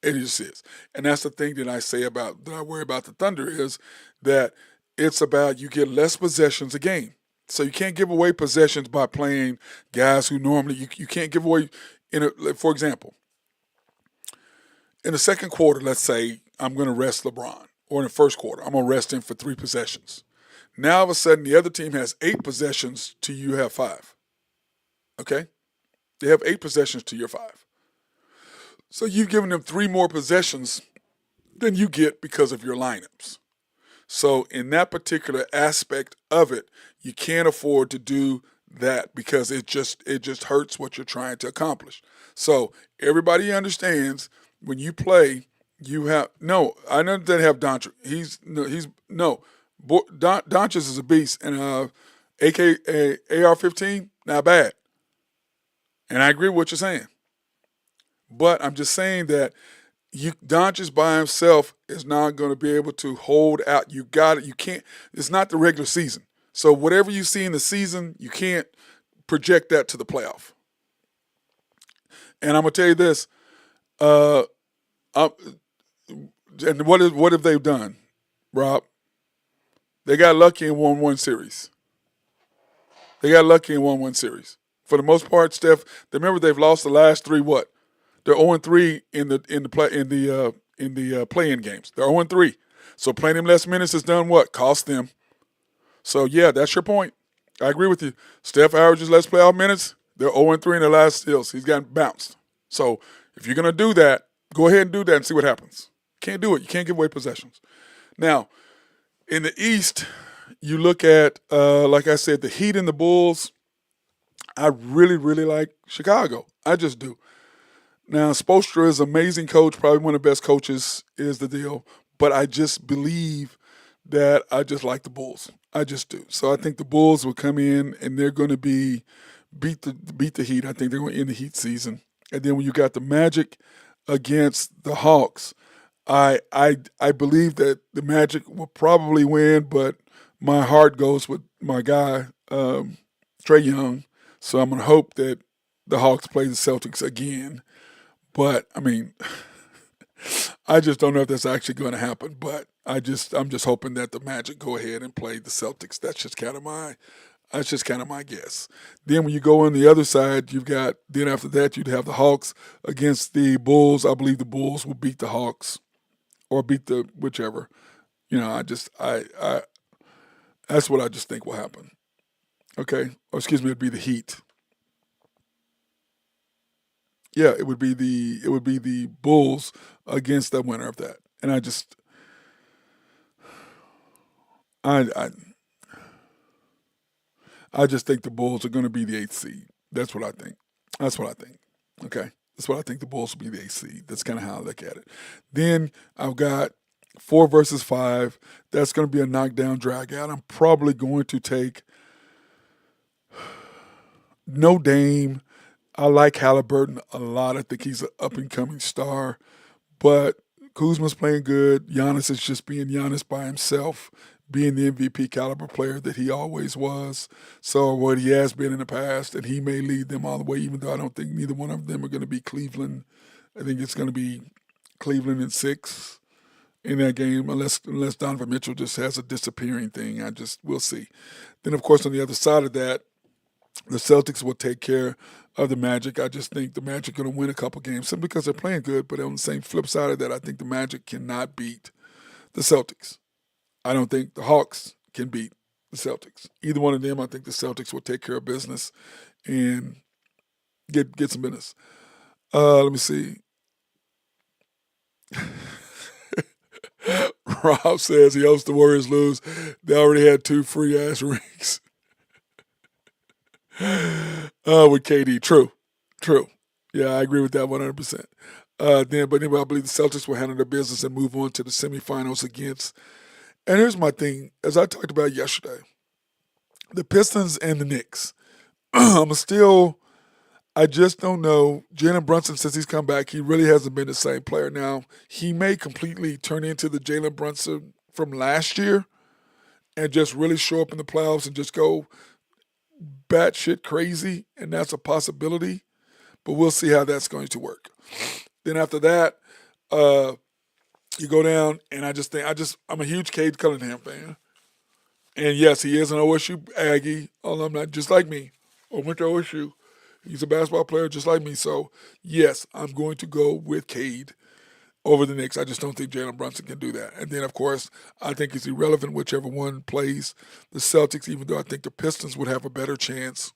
S2: It just is. And that's the thing that I worry about the Thunder is that it's about you get less possessions a game. So you can't give away possessions by playing guys who normally you can't give away for example, in the second quarter, let's say I'm going to rest LeBron, or in the first quarter, I'm going to rest him for 3 possessions. Now all of a sudden the other team has 8 possessions to you have 5. Okay? They have 8 possessions to your 5. So you've given them 3 more possessions than you get because of your lineups. So in that particular aspect of it, you can't afford to do that because it just hurts what you're trying to accomplish. So everybody understands when you play, you have no. I know they have Doncic. He's no. Doncic is a beast, and AR-15 not bad. And I agree with what you're saying. But I'm just saying that Doncic by himself is not going to be able to hold out. You got it. You can't. It's not the regular season. So whatever you see in the season, you can't project that to the playoff. And I'm gonna tell you this. Uh, uh, and what have they done, Rob? They got lucky and won one series. They got lucky and won one series. For the most part, Steph. Remember they've lost the last 3. What? They're 0-3 in the play-in games. They're 0-3. So playing them less minutes has done what? Cost them. So yeah, that's your point. I agree with you. Steph averages less playoff minutes. They're 0-3 in their last steals. He's gotten bounced. So if you're gonna do that, go ahead and do that and see what happens. Can't do it. You can't give away possessions. Now, in the East, you look at like I said, the Heat and the Bulls. I really, really like Chicago. I just do. Now, Spoelstra is an amazing coach, probably one of the best coaches is the deal. But I just believe that I just like the Bulls. I just do. So I think the Bulls will come in and they're going to beat the Heat. I think they're going to end the Heat season. And then when you got the Magic against the Hawks, I believe that the Magic will probably win, but my heart goes with my guy, Trey Young. So I'm going to hope that the Hawks play the Celtics again. But, I mean, I just don't know if that's actually going to happen. But I'm just hoping that the Magic go ahead and play the Celtics. That's just kind of my guess. Then when you go on the other side, then after that you'd have the Hawks against the Bulls. I believe the Bulls will beat the Hawks or beat the whichever. I that's what I just think will happen. Okay, or excuse me, it'd be the Heat. Yeah, it would be the Bulls against the winner of that. And I I just think the Bulls are going to be the 8th seed. That's what I think. That's what I think. Okay, that's what I think. The Bulls will be the 8th seed. That's kind of how I look at it. Then I've got 4 versus 5. That's going to be a knockdown drag out. I'm probably going to take no Dame. I like Halliburton a lot. I think he's an up and coming star. But Kuzma's playing good. Giannis is just being Giannis by himself. being the MVP caliber player that he always was. So what he has been in the past, and he may lead them all the way, even though I don't think neither one of them are going to be Cleveland. I think it's going to be Cleveland in 6 in that game, unless Donovan Mitchell just has a disappearing thing. We'll see. Then of course on the other side of that, the Celtics will take care of the Magic. I just think the Magic are going to win a couple games simply because they're playing good. But on the same flip side of that, I think the Magic cannot beat the Celtics. I don't think the Hawks can beat the Celtics. Either one of them, I think the Celtics will take care of business and get some business. Let me see. Rob says he hopes the Warriors lose. They already had 2 free ass rings. With KD. True. Yeah, I agree with that 100%. But anyway, I believe the Celtics will handle their business and move on to the semifinals against. And here's my thing, as I talked about yesterday, the Pistons and the Knicks. I just don't know. Jalen Brunson, since he's come back, he really hasn't been the same player. Now, he may completely turn into the Jalen Brunson from last year and just really show up in the playoffs and just go batshit crazy, and that's a possibility. But we'll see how that's going to work. Then after that, you go down, and I'm a huge Cade Cunningham fan. And yes, he is an OSU Aggie alumni, just like me, or went to OSU. He's a basketball player just like me. So, yes, I'm going to go with Cade over the Knicks. I just don't think Jalen Brunson can do that. And then, of course, I think it's irrelevant whichever one plays the Celtics, even though I think the Pistons would have a better chance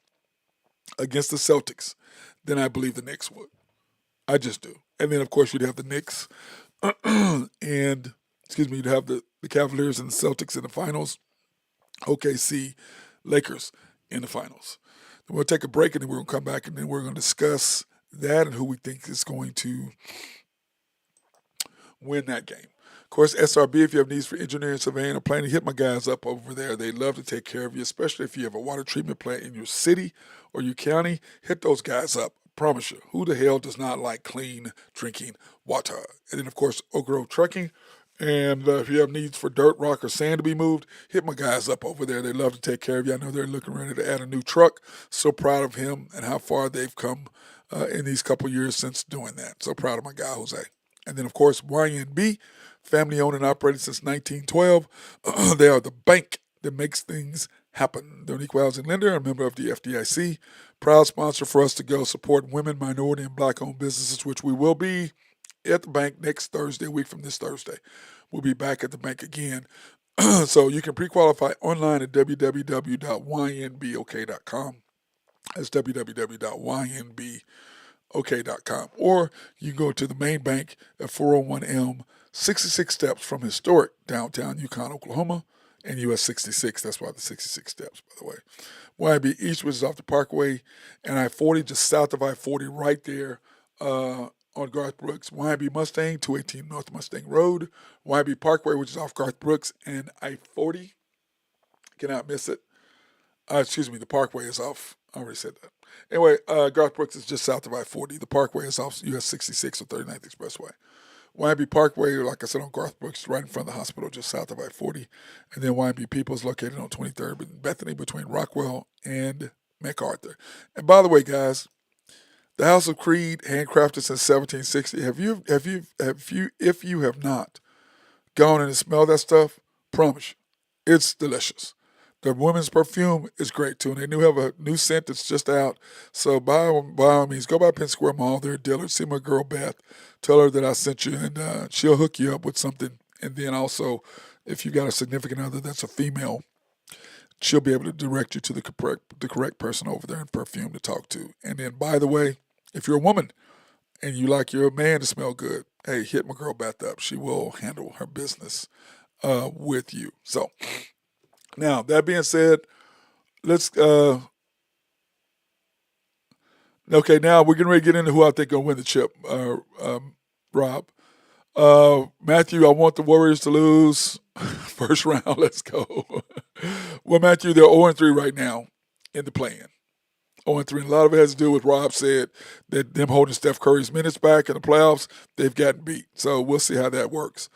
S2: against the Celtics than I believe the Knicks would. I just do. And then, of course, you'd have the Knicks you'd have the Cavaliers and the Celtics in the finals. OKC, Lakers in the finals. Then we'll take a break, and then we're going to come back, and then we're going to discuss that and who we think is going to win that game. Of course, SRB, if you have needs for engineering, surveying, or planning, hit my guys up over there. They love to take care of you, especially if you have a water treatment plant in your city or your county. Hit those guys up. I promise you, who the hell does not like clean drinking water? And then, of course, Oak Grove Trucking. And if you have needs for dirt, rock, or sand to be moved, hit my guys up over there. They love to take care of you. I know they're looking ready to add a new truck. So proud of him and how far they've come in these couple years since doing that. So proud of my guy, Jose. And then, of course, YNB, family owned and operated since 1912. They are the bank that makes things happen. They're an equal housing lender, a member of the FDIC. Proud sponsor for us to go support women, minority, and black-owned businesses, which we will be at the bank next Thursday, a week from this Thursday. We'll be back at the bank again. So you can pre-qualify online at www.ynbok.com. That's www.ynbok.com. Or you can go to the main bank at 401 Elm, 66 steps from historic downtown Yukon, Oklahoma, and US 66. That's why the 66 steps, by the way. YNB East, which is off the Parkway, and I-40, just south of I-40, right there on Garth Brooks. YNB Mustang, 218 North Mustang Road. YNB Parkway, which is off Garth Brooks and I-40. Cannot miss it. The Parkway is off. I already said that. Anyway, Garth Brooks is just south of I-40. The Parkway is off US 66 or 39th Expressway. YNB Parkway, like I said, on Garth Brooks, right in front of the hospital, just south of I-40. And then YNB People is located on 23rd in Bethany between Rockwell and MacArthur. And by the way, guys, the House of Creed, handcrafted since 1760. If you have not gone in and smelled that stuff, promise you, it's delicious. The women's perfume is great too, and they do have a new scent that's just out. So by all means, go by Penn Square Mall. They're a dealer. See my girl Beth. Tell her that I sent you, and she'll hook you up with something. And then also, if you got a significant other that's a female, she'll be able to direct you to the correct person over there in perfume to talk to. And then, by the way, if you're a woman and you like your man to smell good, hey, hit my girl Beth up. She will handle her business with you. So, now, that being said, let's, now we're getting ready to get into who I think will win the chip, Rob. Matthew, I want the Warriors to lose. First round, let's go. Well, Matthew, they're 0-3 right now in the play-in. 0-3. And a lot of it has to do with Rob said that them holding Steph Curry's minutes back in the playoffs, they've gotten beat. So we'll see how that works.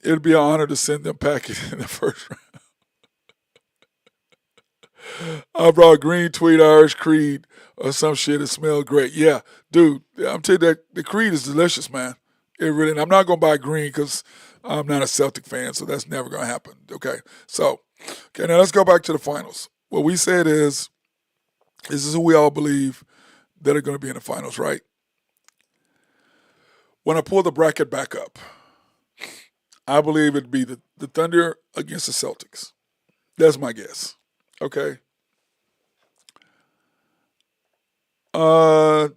S2: It'd be an honor to send them packing in the first round. I brought green tweet Irish Creed or some shit. It smelled great. Yeah, dude, I'm telling you that the Creed is delicious, man. It really. And I'm not gonna buy green because I'm not a Celtic fan, so that's never gonna happen. Okay, so okay, now let's go back to the finals. What we said is this is who we all believe that are going to be in the finals, right? When I pull the bracket back up, I believe it'd be the Thunder against the Celtics. That's my guess. Okay. Uh,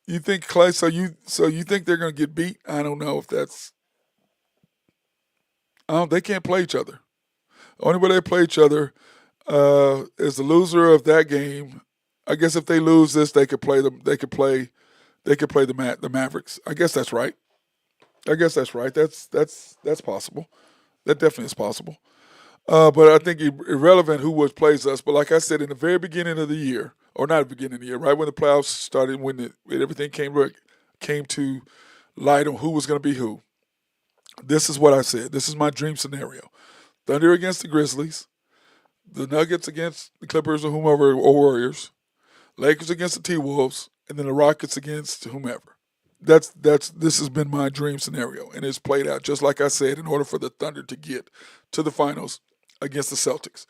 S2: you think Clay? So you think they're going to get beat? I don't know if that's. They can't play each other. The only way they play each other is the loser of that game. I guess if they lose this, they could play them. They could play. They could play the Mavericks. I guess that's right. I guess that's right. That's possible. That definitely is possible. But I think irrelevant who was plays us. But like I said, in the very beginning of the year, or not the beginning of the year, right when the playoffs started, when everything came to light on who was going to be who. This is what I said. This is my dream scenario: Thunder against the Grizzlies, the Nuggets against the Clippers or whomever or Warriors, Lakers against the T Wolves, and then the Rockets against whomever. That's this has been my dream scenario, and it's played out just like I said. In order for the Thunder to get to the finals against the Celtics,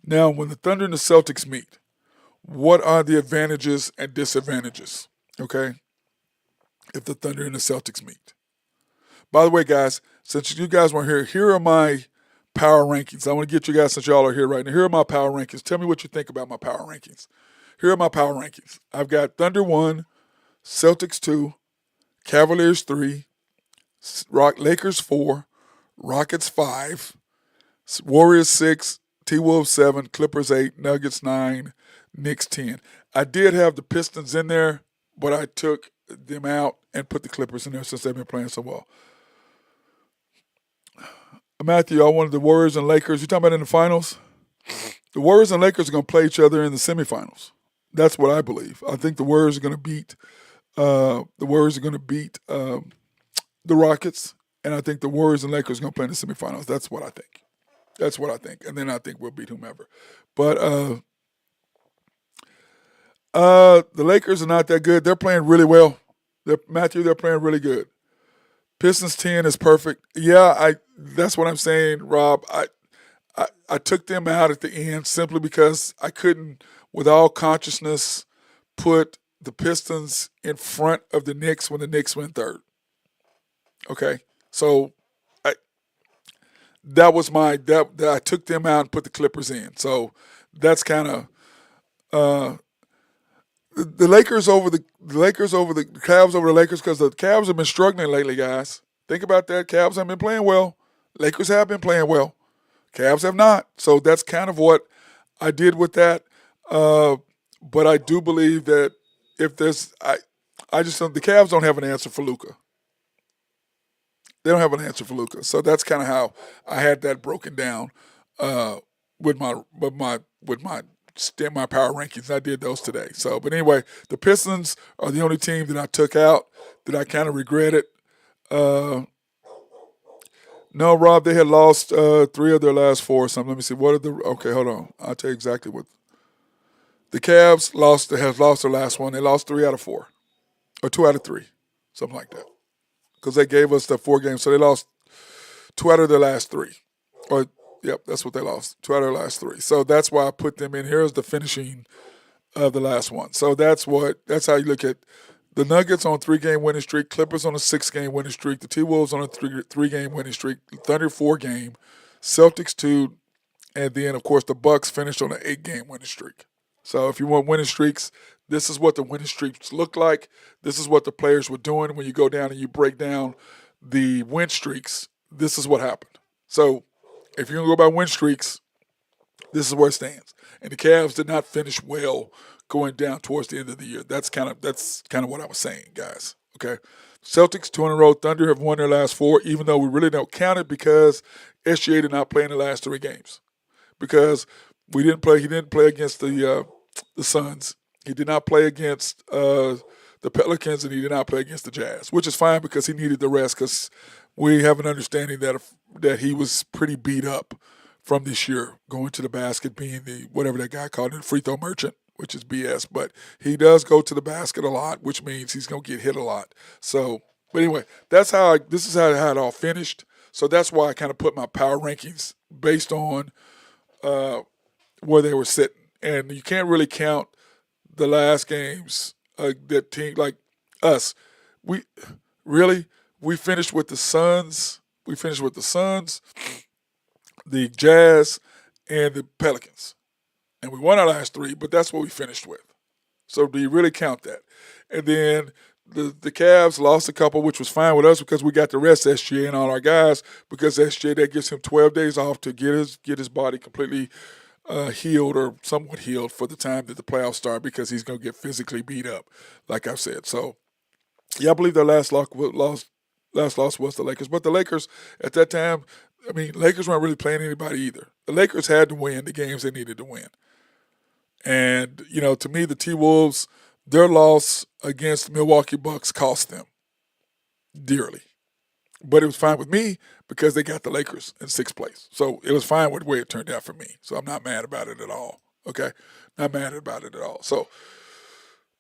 S2: now when the Thunder and the Celtics meet, what are the advantages and disadvantages? Okay, if the Thunder and the Celtics meet. By the way, guys, since you guys weren't here are my power rankings. I want to get you guys, since y'all are here right now, here are my power rankings. Tell me what you think about my power rankings. Here are my power rankings. I've got Thunder 1, Celtics 2, Cavaliers 3, Lakers 4, Rockets 5, Warriors 6, T-Wolves 7, Clippers 8, Nuggets 9, Knicks 10. I did have the Pistons in there, but I took them out and put the Clippers in there since they've been playing so well. Matthew, I wanted the Warriors and Lakers. You talking about in the finals? The Warriors and Lakers are going to play each other in the semifinals. That's what I believe. I think the Warriors are going to beat the Rockets, and I think the Warriors and Lakers are going to play in the semifinals. That's what I think. That's what I think, and then I think we'll beat whomever. But the Lakers are not that good. They're playing really well. They're playing really good. Pistons 10 is perfect. Yeah, that's what I'm saying, Rob. I took them out at the end simply because I couldn't, with all consciousness, put the Pistons in front of the Knicks when the Knicks went third. Okay, so that was that I took them out and put the Clippers in. So that's kind of the Lakers over the Cavs over the Lakers, because the Cavs have been struggling lately, guys. Think about that. Cavs have been playing well. Lakers have been playing well. Cavs have not. So that's kind of what I did with that. But I do believe that if there's, I just don't, the Cavs don't have an answer for Luka. They don't have an answer for Luka. So that's kind of how I had that broken down with my power rankings. I did those today. So, but anyway, the Pistons are the only team that I took out that I kind of regretted. No, Rob, they had lost 3 of their last 4 or something. Let me see. Okay, hold on. I'll tell you exactly what. The Cavs have lost their last one. They lost 3 out of 4. Or 2 out of 3. Something like that. Because they gave us the 4 games. So they lost 2 out of their last 3. Or, yep, that's what they lost. 2 out of their last 3. So that's why I put them in. Here's the finishing of the last one. So that's how you look at the Nuggets on a 3-game winning streak, Clippers on a 6-game winning streak, the T-Wolves on a 3-game winning streak, Thunder 4-game, Celtics 2, and then, of course, the Bucks finished on an 8-game winning streak. So if you want winning streaks, this is what the winning streaks look like. This is what the players were doing when you go down and you break down the win streaks. This is what happened. So if you're going to go by win streaks, this is where it stands. And the Cavs did not finish well going down towards the end of the year. That's kind of what I was saying, guys. Okay. Celtics 2 in a row. Thunder have won their last 4, even though we really don't count it because SGA did not play in the last 3 games. Because he didn't play against the Suns. He did not play against the the Pelicans and he did not play against the Jazz, which is fine because he needed the rest because we have an understanding that he was pretty beat up from this year going to the basket, being the whatever that guy called it, free throw merchant, which is BS. But he does go to the basket a lot, which means he's going to get hit a lot. So, but anyway, this is how it all finished. So that's why I kind of put my power rankings based on where they were sitting. And you can't really count the last games that team like us. We finished with the Suns. We finished with the Suns, the Jazz, and the Pelicans. And we won our last three, but that's what we finished with. So do you really count that? And then the Cavs lost a couple, which was fine with us because we got to rest SGA and all our guys because SGA, that gives him 12 days off to get his body completely healed or somewhat healed for the time that the playoffs start because he's going to get physically beat up, like I've said. So, yeah, I believe their last loss was the Lakers. But the Lakers, at that time, I mean, Lakers weren't really playing anybody either. The Lakers had to win the games they needed to win. And, to me, the T-Wolves, their loss against the Milwaukee Bucks cost them dearly. But it was fine with me because they got the Lakers in sixth place. So it was fine with the way it turned out for me. So I'm not mad about it at all. Okay? Not mad about it at all. So,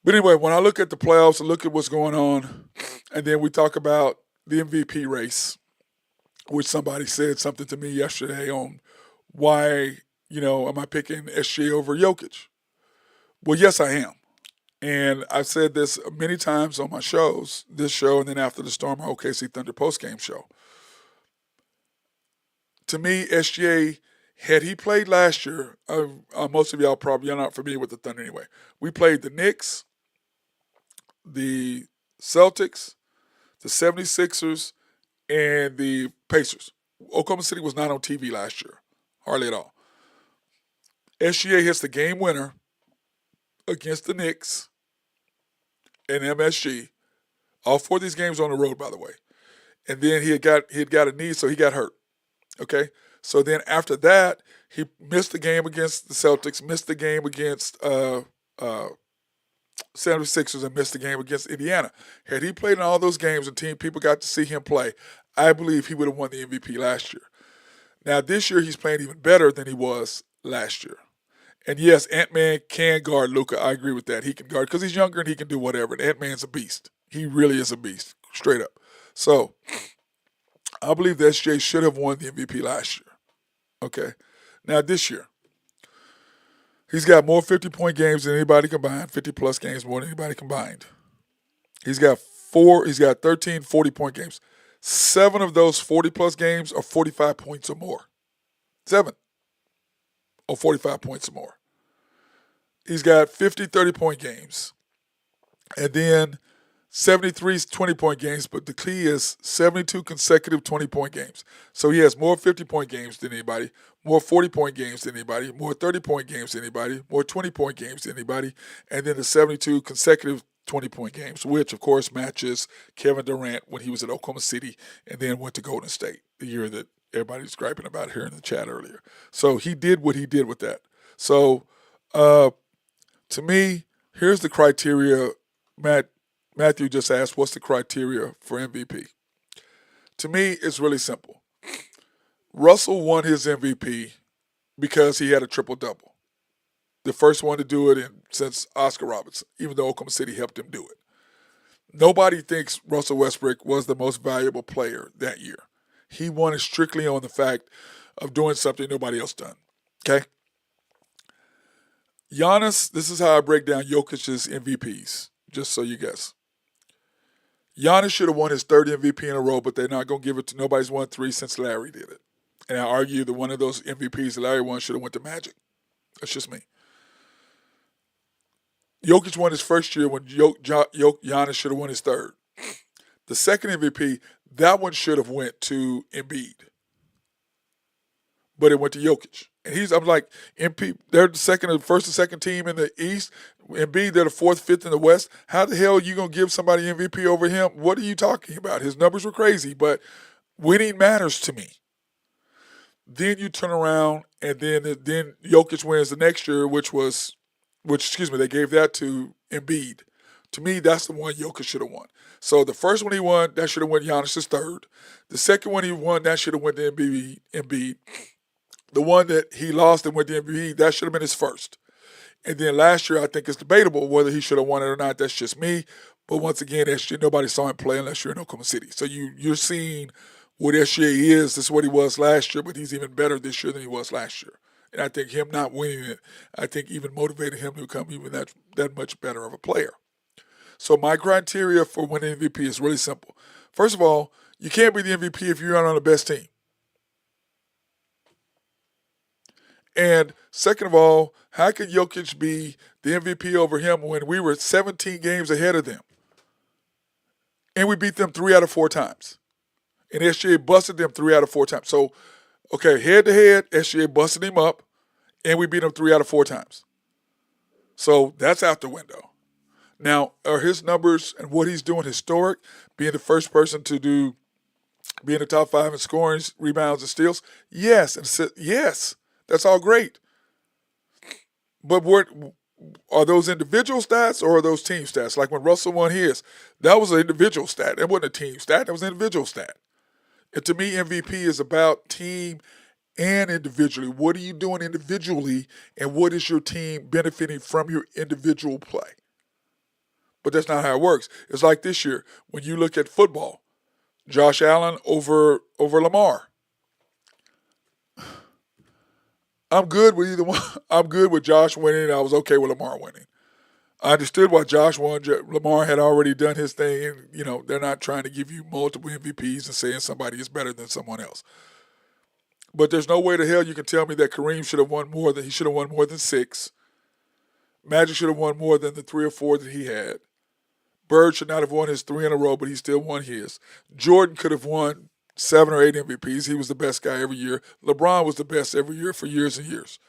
S2: but anyway, when I look at the playoffs and look at what's going on, and then we talk about the MVP race, which somebody said something to me yesterday on why, am I picking SGA over Jokic? Well, yes, I am. And I've said this many times on my shows, this show, and then after the Storm, my OKC Thunder postgame show. To me, SGA, had he played last year, most of y'all probably are not familiar with the Thunder anyway. We played the Knicks, the Celtics, the 76ers, and the Pacers. Oklahoma City was not on TV last year, hardly at all. SGA hits the game winner against the Knicks and MSG. All four of these games on the road, by the way. And then he had got a knee, so he got hurt. Okay? So then after that, he missed the game against the Celtics, missed the game against 76ers, and missed the game against Indiana. Had he played in all those games and people got to see him play, I believe he would have won the MVP last year. Now, this year, he's playing even better than he was last year. And yes, Ant-Man can guard Luka. I agree with that. He can guard because he's younger and he can do whatever. And Ant-Man's a beast. He really is a beast, straight up. So, I believe that SJ should have won the MVP last year. Okay. Now, this year, he's got more 50-point games than anybody combined, 50-plus games more than anybody combined. He's got 13 40-point games. 7 of those 40-plus games are 45 points or more. 7 or 45 points or more. He's got 50 30-point games. And then 73 20-point games, but the key is 72 consecutive 20-point games. So he has more 50-point games than anybody, more 40-point games than anybody, more 30-point games than anybody, more 20-point games than anybody, and then the 72 consecutive 20-point games, which, of course, matches Kevin Durant when he was at Oklahoma City and then went to Golden State, the year that everybody's griping about here in the chat earlier. So he did what he did with that. So to me, here's the criteria. Matthew just asked, what's the criteria for MVP? To me, it's really simple. Russell won his MVP because he had a triple-double. The first one to do it since Oscar Robertson, even though Oklahoma City helped him do it. Nobody thinks Russell Westbrook was the most valuable player that year. He won it strictly on the fact of doing something nobody else done. Okay? Giannis, this is how I break down Jokic's MVPs, just so you guess. Giannis should have won his third MVP in a row, but they're not going to give it to nobody's won 3 since Larry did it. And I argue that one of those MVPs that Larry won should have went to Magic. That's just me. Jokic won his first year when Giannis should have won his third. The second MVP, that one should have went to Embiid. But it went to Jokic. And I'm like, they're the first and second team in the East. Embiid, they're the 4th, 5th in the West. How the hell are you going to give somebody MVP over him? What are you talking about? His numbers were crazy, but winning matters to me. Then you turn around, and then Jokic wins the next year, they gave that to Embiid To me, that's the one Jokic should have won. So the first one he won, that should have went Giannis's third. The second one he won, that should have went to Embiid. The one that he lost and went to Embiid, that should have been his first. And then last year, I think it's debatable whether he should have won it or not. That's just me. But once again, SGA, nobody saw him play unless you're in Oklahoma City. So you're seeing what SGA is. This is what he was last year, but he's even better this year than he was last year. And I think him not winning it, I think even motivated him to become even that much better of a player. So my criteria for winning MVP is really simple. First of all, you can't be the MVP if you're not on the best team. And second of all, how could Jokic be the MVP over him when we were 17 games ahead of them? And we beat them 3 out of 4 times. And SGA busted them 3 out of 4 times. So, okay, head-to-head, SGA busted him up, and we beat him 3 out of 4 times. So that's out the window. Now, are his numbers and what he's doing historic, being the first person to be in the top 5 in scoring, rebounds, and steals? Yes. Yes. That's all great. But what are those individual stats or are those team stats? Like when Russell won his, that was an individual stat. That wasn't a team stat. That was an individual stat. And to me, MVP is about team and individually. What are you doing individually and what is your team benefiting from your individual play? But that's not how it works. It's like this year when you look at football, Josh Allen over Lamar. I'm good with either one. I'm good with Josh winning. I was okay with Lamar winning. I understood why Josh won. Lamar had already done his thing. And, they're not trying to give you multiple MVPs and saying somebody is better than someone else. But there's no way to hell you can tell me that Kareem should have won more than he should have won more than 6. Magic should have won more than the 3 or 4 that he had. Bird should not have won his 3 in a row, but he still won his. Jordan could have won 7 or 8 MVPs. He was the best guy every year. LeBron was the best every year for years and years.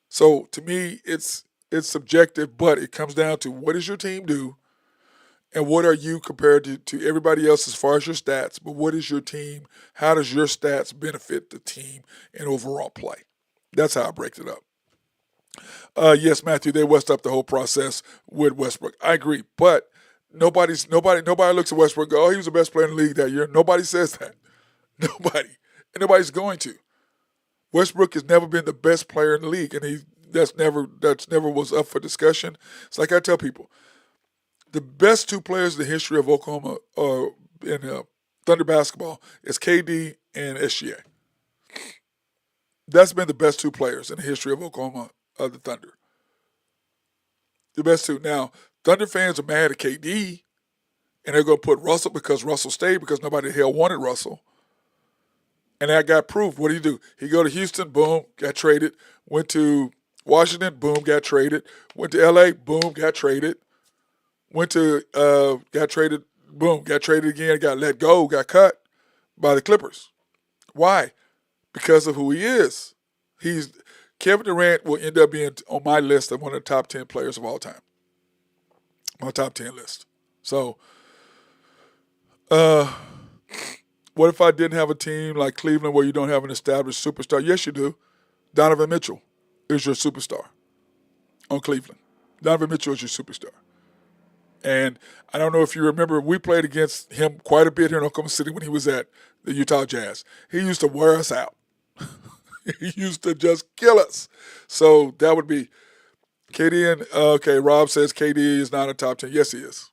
S2: So to me, it's subjective, but it comes down to what does your team do and what are you compared to everybody else as far as your stats, but what is your team? How does your stats benefit the team and overall play? That's how I break it up. Yes, Matthew, they West up the whole process with Westbrook. I agree, but nobody looks at Westbrook and go, oh, he was the best player in the league that year. Nobody says that. Nobody. And nobody's going to. Westbrook has never been the best player in the league, and that's never was up for discussion. It's like I tell people, the best 2 players in the history of Oklahoma in Thunder basketball is KD and SGA. That's been the best 2 players in the history of Oklahoma, the Thunder. The best 2. Now, Thunder fans are mad at KD, and they're going to put Russell because Russell stayed because nobody the hell wanted Russell. And that got proved. What do? He go to Houston, boom, got traded. Went to Washington, boom, got traded. Went to L.A., boom, got traded. Went to, got traded, boom, got traded again, got let go, got cut by the Clippers. Why? Because of who he is. Kevin Durant will end up being on my list of one of the top 10 players of all time. My top 10 list. So, what if I didn't have a team like Cleveland where you don't have an established superstar? Yes, you do. Donovan Mitchell is your superstar on Cleveland. Donovan Mitchell is your superstar. And I don't know if you remember, we played against him quite a bit here in Oklahoma City when he was at the Utah Jazz. He used to wear us out. He used to just kill us. So that would be KD and, okay, Rob says KD is not a top 10. Yes, he is.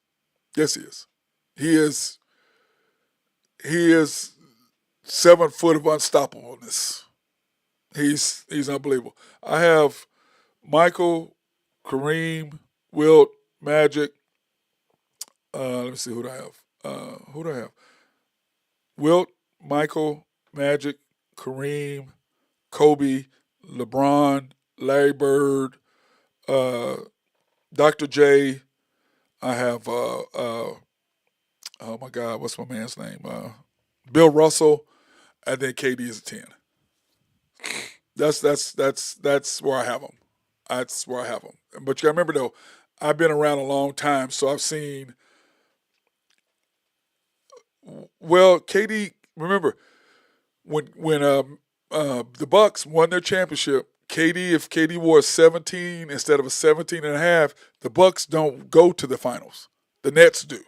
S2: Yes, he is. He is 7 foot of unstoppableness. He's unbelievable. I have Michael, Kareem, Wilt, Magic. Let me see who do I have. Who do I have? Wilt, Michael, Magic, Kareem, Kobe, LeBron, Larry Bird, Dr. J. I have oh my God, what's my man's name? Bill Russell, and then KD is a 10. That's where I have them. That's where I have them. But you gotta remember though, I've been around a long time, so I've seen. Well, KD. Remember when the Bucks won their championship, if KD wore a 17 instead of a 17 and a half, the Bucks don't go to the finals. The Nets do.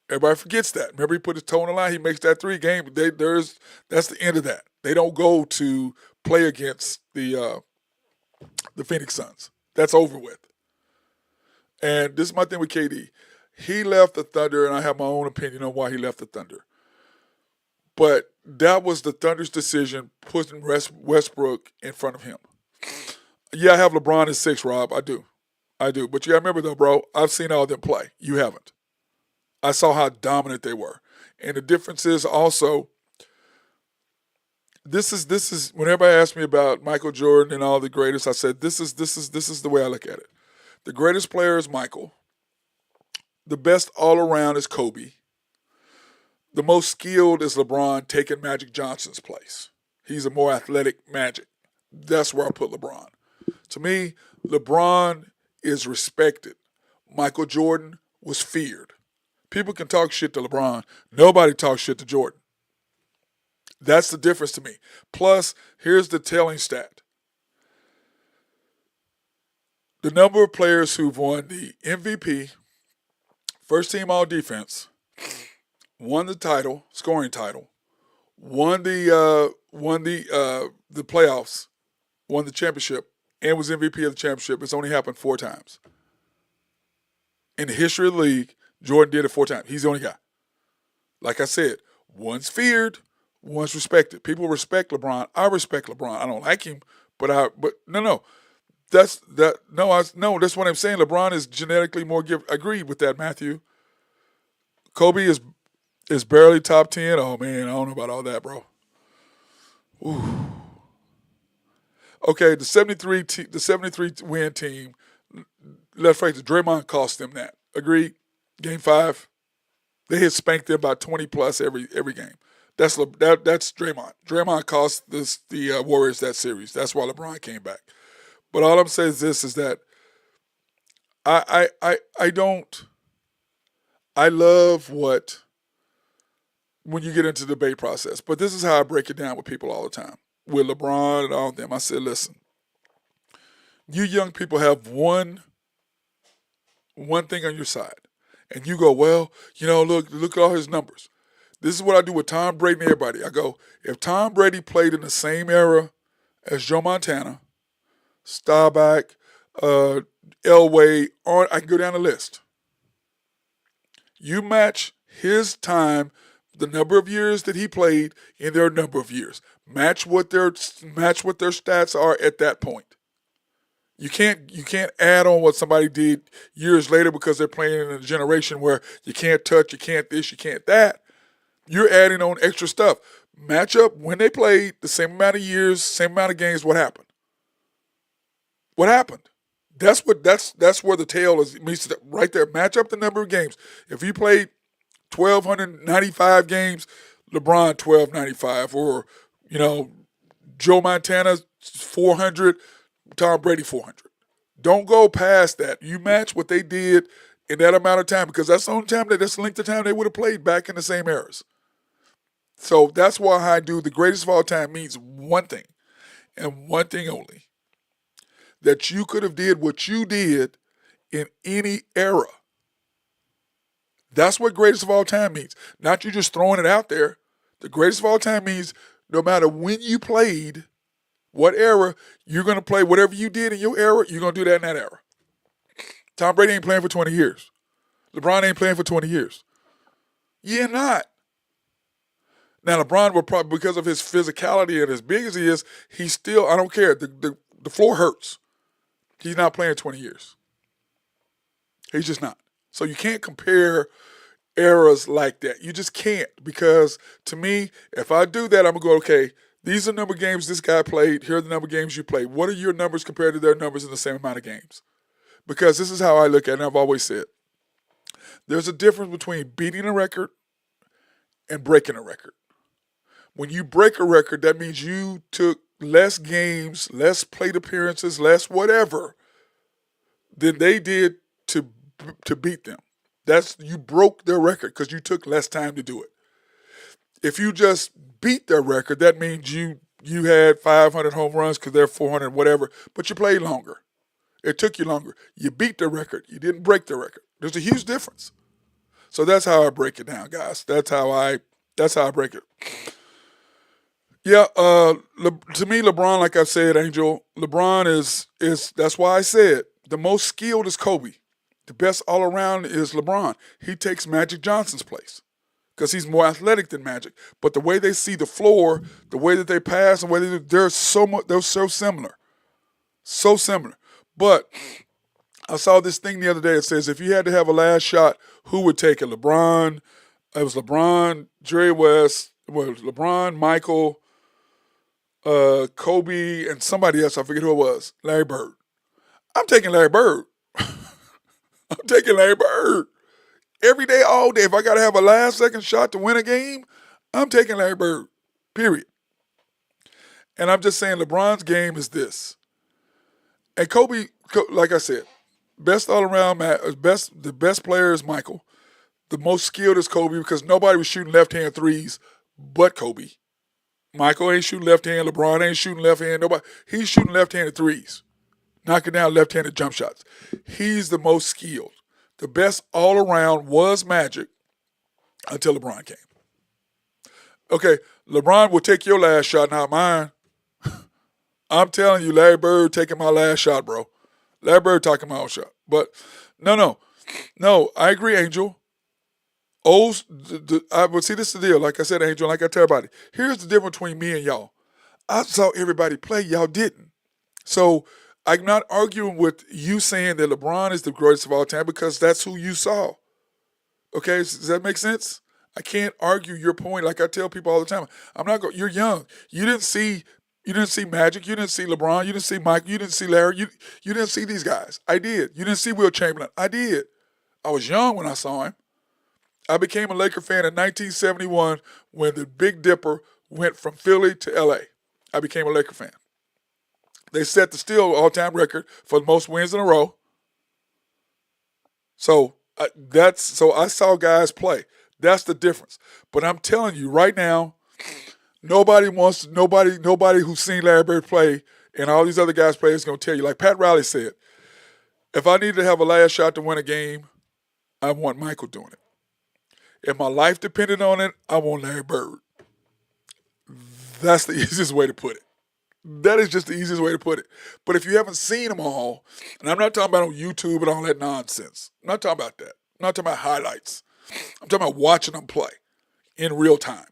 S2: Everybody forgets that. Remember, he put his toe on the line. He makes that three game. That's the end of that. They don't go to play against the Phoenix Suns. That's over with. And this is my thing with KD. He left the Thunder, and I have my own opinion on why he left the Thunder. But that was the Thunder's decision, putting Westbrook in front of him. Yeah, I have LeBron at 6, Rob. I do. But you gotta remember though, bro, I've seen all of them play. You haven't. I saw how dominant they were. And the difference is also, this is when everybody asks me about Michael Jordan and all the greatest, I said this is the way I look at it. The greatest player is Michael. The best all around is Kobe. The most skilled is LeBron, taking Magic Johnson's place. He's a more athletic Magic. That's where I put LeBron. To me, LeBron is respected. Michael Jordan was feared. People can talk shit to LeBron. Nobody talks shit to Jordan. That's the difference to me. Plus, here's the telling stat. The number of players who've won the MVP, first team all defense, won the title, scoring title, won the playoffs, won the championship, and was MVP of the championship. It's only happened 4 times. In the history of the league, Jordan did it 4 times. He's the only guy. Like I said, one's feared, one's respected. People respect LeBron. I respect LeBron. I don't like him, but no. That's what I'm saying. LeBron is genetically more gifted. I agree with that, Matthew. Kobe is barely top 10. Oh man, I don't know about all that, bro. Ooh. Okay, the 73 win team. Let's face it, Draymond cost them that. Agreed. Game 5, they had spanked them about 20 plus every game. That's Draymond. Draymond cost the Warriors that series. That's why LeBron came back. But all I'm saying is this: is that I love when you get into the debate process. But this is how I break it down with people all the time. With LeBron and all of them, I said, listen, you young people have one thing on your side. And you go, well, look at all his numbers. This is what I do with Tom Brady and everybody. I go, if Tom Brady played in the same era as Joe Montana, Staubach, Elway, I can go down the list. You match his time, the number of years that he played, in their number of years. Match what their stats are at that point. You can't add on what somebody did years later because they're playing in a generation where you can't touch, you can't this, you can't that. You're adding on extra stuff. Match up when they played the same amount of years, same amount of games. What happened? What happened? That's where the tail is meets right there. Match up the number of games. If you played 1,295 games, LeBron 1,295, or Joe Montana 400. Tom Brady 400. Don't go past that. You match what they did in that amount of time because that's the only time that's the length of time they would have played back in the same eras. So that's why I do the greatest of all time means one thing and one thing only. That you could have did what you did in any era. That's what greatest of all time means. Not you just throwing it out there. The greatest of all time means no matter when you played, what era, you're going to play whatever you did in your era, you're going to do that in that era. Tom Brady ain't playing for 20 years. LeBron ain't playing for 20 years. Yeah, not. Now, LeBron will probably, because of his physicality and as big as he is, he's still, I don't care. The floor hurts. He's not playing 20 years. He's just not. So you can't compare eras like that. You just can't, because to me, if I do that, I'm going to go, okay, these are the number of games this guy played. Here are the number of games you played. What are your numbers compared to their numbers in the same amount of games? Because this is how I look at it, and I've always said, there's a difference between beating a record and breaking a record. When you break a record, that means you took less games, less plate appearances, less whatever than they did to beat them. You broke their record because you took less time to do it. If you just beat their record, that means you had 500 home runs because they're 400, whatever, but you played longer. It took you longer. You beat the record. You didn't break the record. There's a huge difference. So that's how I break it down, guys. That's how I break it. Yeah, to me, LeBron, like I said, Angel, LeBron is that's why I said the most skilled is Kobe. The best all around is LeBron. He takes Magic Johnson's place because he's more athletic than Magic. But the way they see the floor, the way that they pass, and they're so much, they're so similar. But I saw this thing the other day. It says if you had to have a last shot, who would take it? LeBron. It was LeBron, Jerry West. Well, it was LeBron, Michael, Kobe, and somebody else. I forget who it was. Larry Bird. I'm taking Larry Bird. I'm taking Larry Bird. Every day, all day. If I got to have a last second shot to win a game, I'm taking Larry Bird. Period. And I'm just saying LeBron's game is this. And Kobe, like I said, best all around, the best player is Michael. The most skilled is Kobe because nobody was shooting left hand threes but Kobe. Michael ain't shooting left hand. LeBron ain't shooting left hand. Nobody. He's shooting left handed threes, knocking down left handed jump shots. He's the most skilled. The best all around was Magic until LeBron came. Okay, LeBron will take your last shot, not mine. I'm telling you, Larry Bird taking my last shot, bro. Larry Bird taking my own shot. But no. I agree, Angel. But see, this is the deal. Like I said, Angel, like I tell everybody, here's the difference between me and y'all. I saw everybody play, y'all didn't. So I'm not arguing with you saying that LeBron is the greatest of all time because that's who you saw. Okay, does that make sense? I can't argue your point. Like I tell people all the time, I'm not going. You're young. You didn't see Magic. You didn't see LeBron. You didn't see Mike. You didn't see Larry. You didn't see these guys. I did. You didn't see Will Chamberlain. I did. I was young when I saw him. I became a Laker fan in 1971 when the Big Dipper went from Philly to L.A. I became a Laker fan. They set the still all-time record for the most wins in a row. So I saw guys play. That's the difference. But I'm telling you right now, nobody who's seen Larry Bird play and all these other guys play is going to tell you. Like Pat Riley said, if I need to have a last shot to win a game, I want Michael doing it. If my life depended on it, I want Larry Bird. That's the easiest way to put it. That is just the easiest way to put it. But if you haven't seen them all, and I'm not talking about on YouTube and all that nonsense. I'm not talking about that. I'm not talking about highlights. I'm talking about watching them play in real time.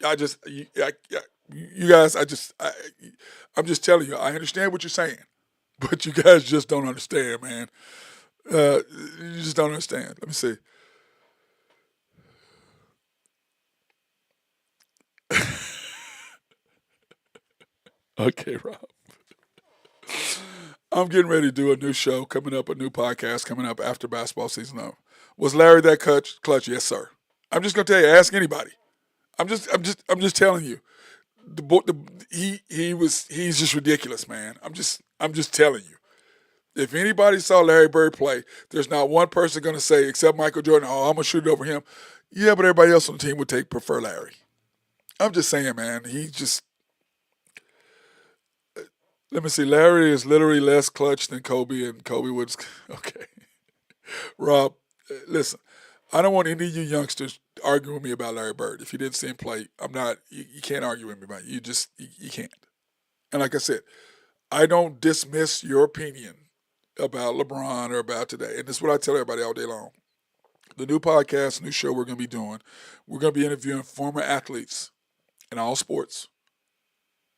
S2: I'm just telling you, I understand what you're saying, but you guys just don't understand, man. You just don't understand. Let me see. Okay, Rob. I'm getting ready to do a new show coming up, a new podcast coming up after basketball season up. Was Larry that clutch? Yes, sir. I'm just gonna tell you. Ask anybody. I'm just telling you. He's just ridiculous, man. I'm just telling you. If anybody saw Larry Bird play, there's not one person gonna say except Michael Jordan. Oh, I'm gonna shoot it over him. Yeah, but everybody else on the team would prefer Larry. I'm just saying, man. Let me see. Larry is literally less clutch than Kobe, and Kobe was okay. Rob, listen. I don't want any of you youngsters arguing with me about Larry Bird. If you didn't see him play, I'm not. You can't argue with me about it. You can't. And like I said, I don't dismiss your opinion about LeBron or about today. And this is what I tell everybody all day long. The new podcast, new show we're going to be doing, we're going to be interviewing former athletes in all sports.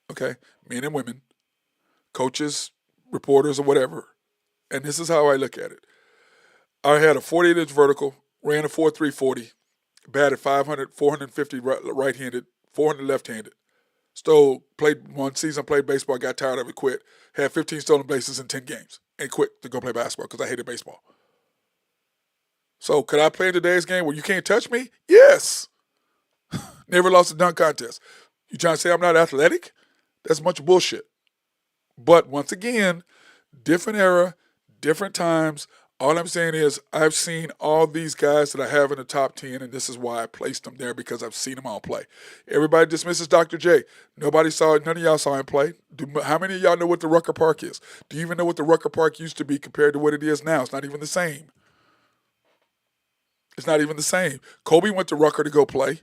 S2: Okay, men and women, coaches, reporters, or whatever. And this is how I look at it. I had a 48-inch vertical, ran a 4.340, batted 500, 450 right-handed, 400 left-handed. Played one season, played baseball, got tired of it, quit. Had 15 stolen bases in 10 games and quit to go play basketball because I hated baseball. So could I play in today's game where you can't touch me? Yes. Never lost a dunk contest. You trying to say I'm not athletic? That's much bullshit. But once again, different era, different times. All I'm saying is I've seen all these guys that I have in the top 10, and this is why I placed them there because I've seen them all play. Everybody dismisses Dr. J. None of y'all saw him play. How many of y'all know what the Rucker Park is? Do you even know what the Rucker Park used to be compared to what it is now? It's not even the same. It's not even the same. Kobe went to Rucker to go play.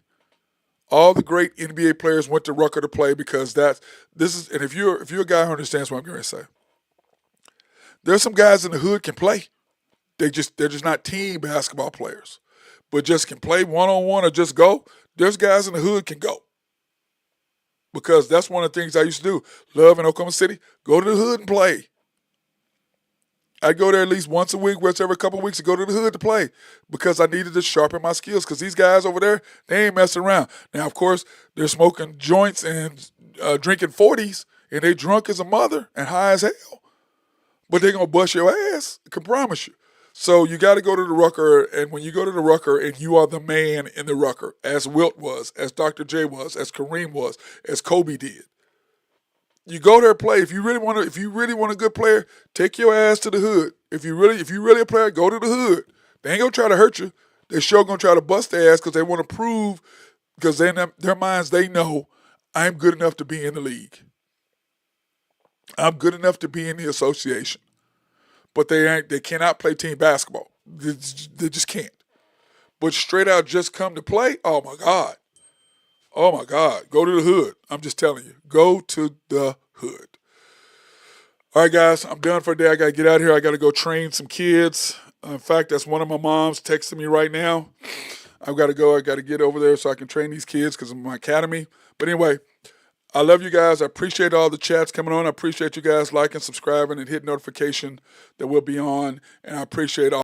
S2: All the great NBA players went to Rucker to play because and if you're a guy who understands what I'm going to say, there's some guys in the hood can play. They're just not team basketball players, but just can play one-on-one or just go. There's guys in the hood can go. Because that's one of the things I used to do. Love in Oklahoma City, go to the hood and play. I'd go there at least once a week, once every couple of weeks to go to the hood to play because I needed to sharpen my skills because these guys over there, they ain't messing around. Now, of course, they're smoking joints and drinking 40s, and they drunk as a mother and high as hell. But they're going to bust your ass, I can promise you. So you got to go to the Rucker, and when you go to the Rucker and you are the man in the Rucker, as Wilt was, as Dr. J was, as Kareem was, as Kobe did, you go there and play. If you really want a good player, take your ass to the hood. If you really a player, go to the hood. They ain't gonna try to hurt you. They sure gonna try to bust their ass because they want to prove, because in their minds they know I'm good enough to be in the league. I'm good enough to be in the association. But they cannot play team basketball. They just can't. But straight out just come to play, oh my God. Oh my God. Go to the hood. I'm just telling you. Go to the hood. All right, guys, I'm done for the day. I got to get out of here. I got to go train some kids. In fact, that's one of my moms texting me right now. I've got to go. I got to get over there so I can train these kids because of my academy. But anyway, I love you guys. I appreciate all the chats coming on. I appreciate you guys liking, subscribing, and hitting notification that we'll be on. And I appreciate all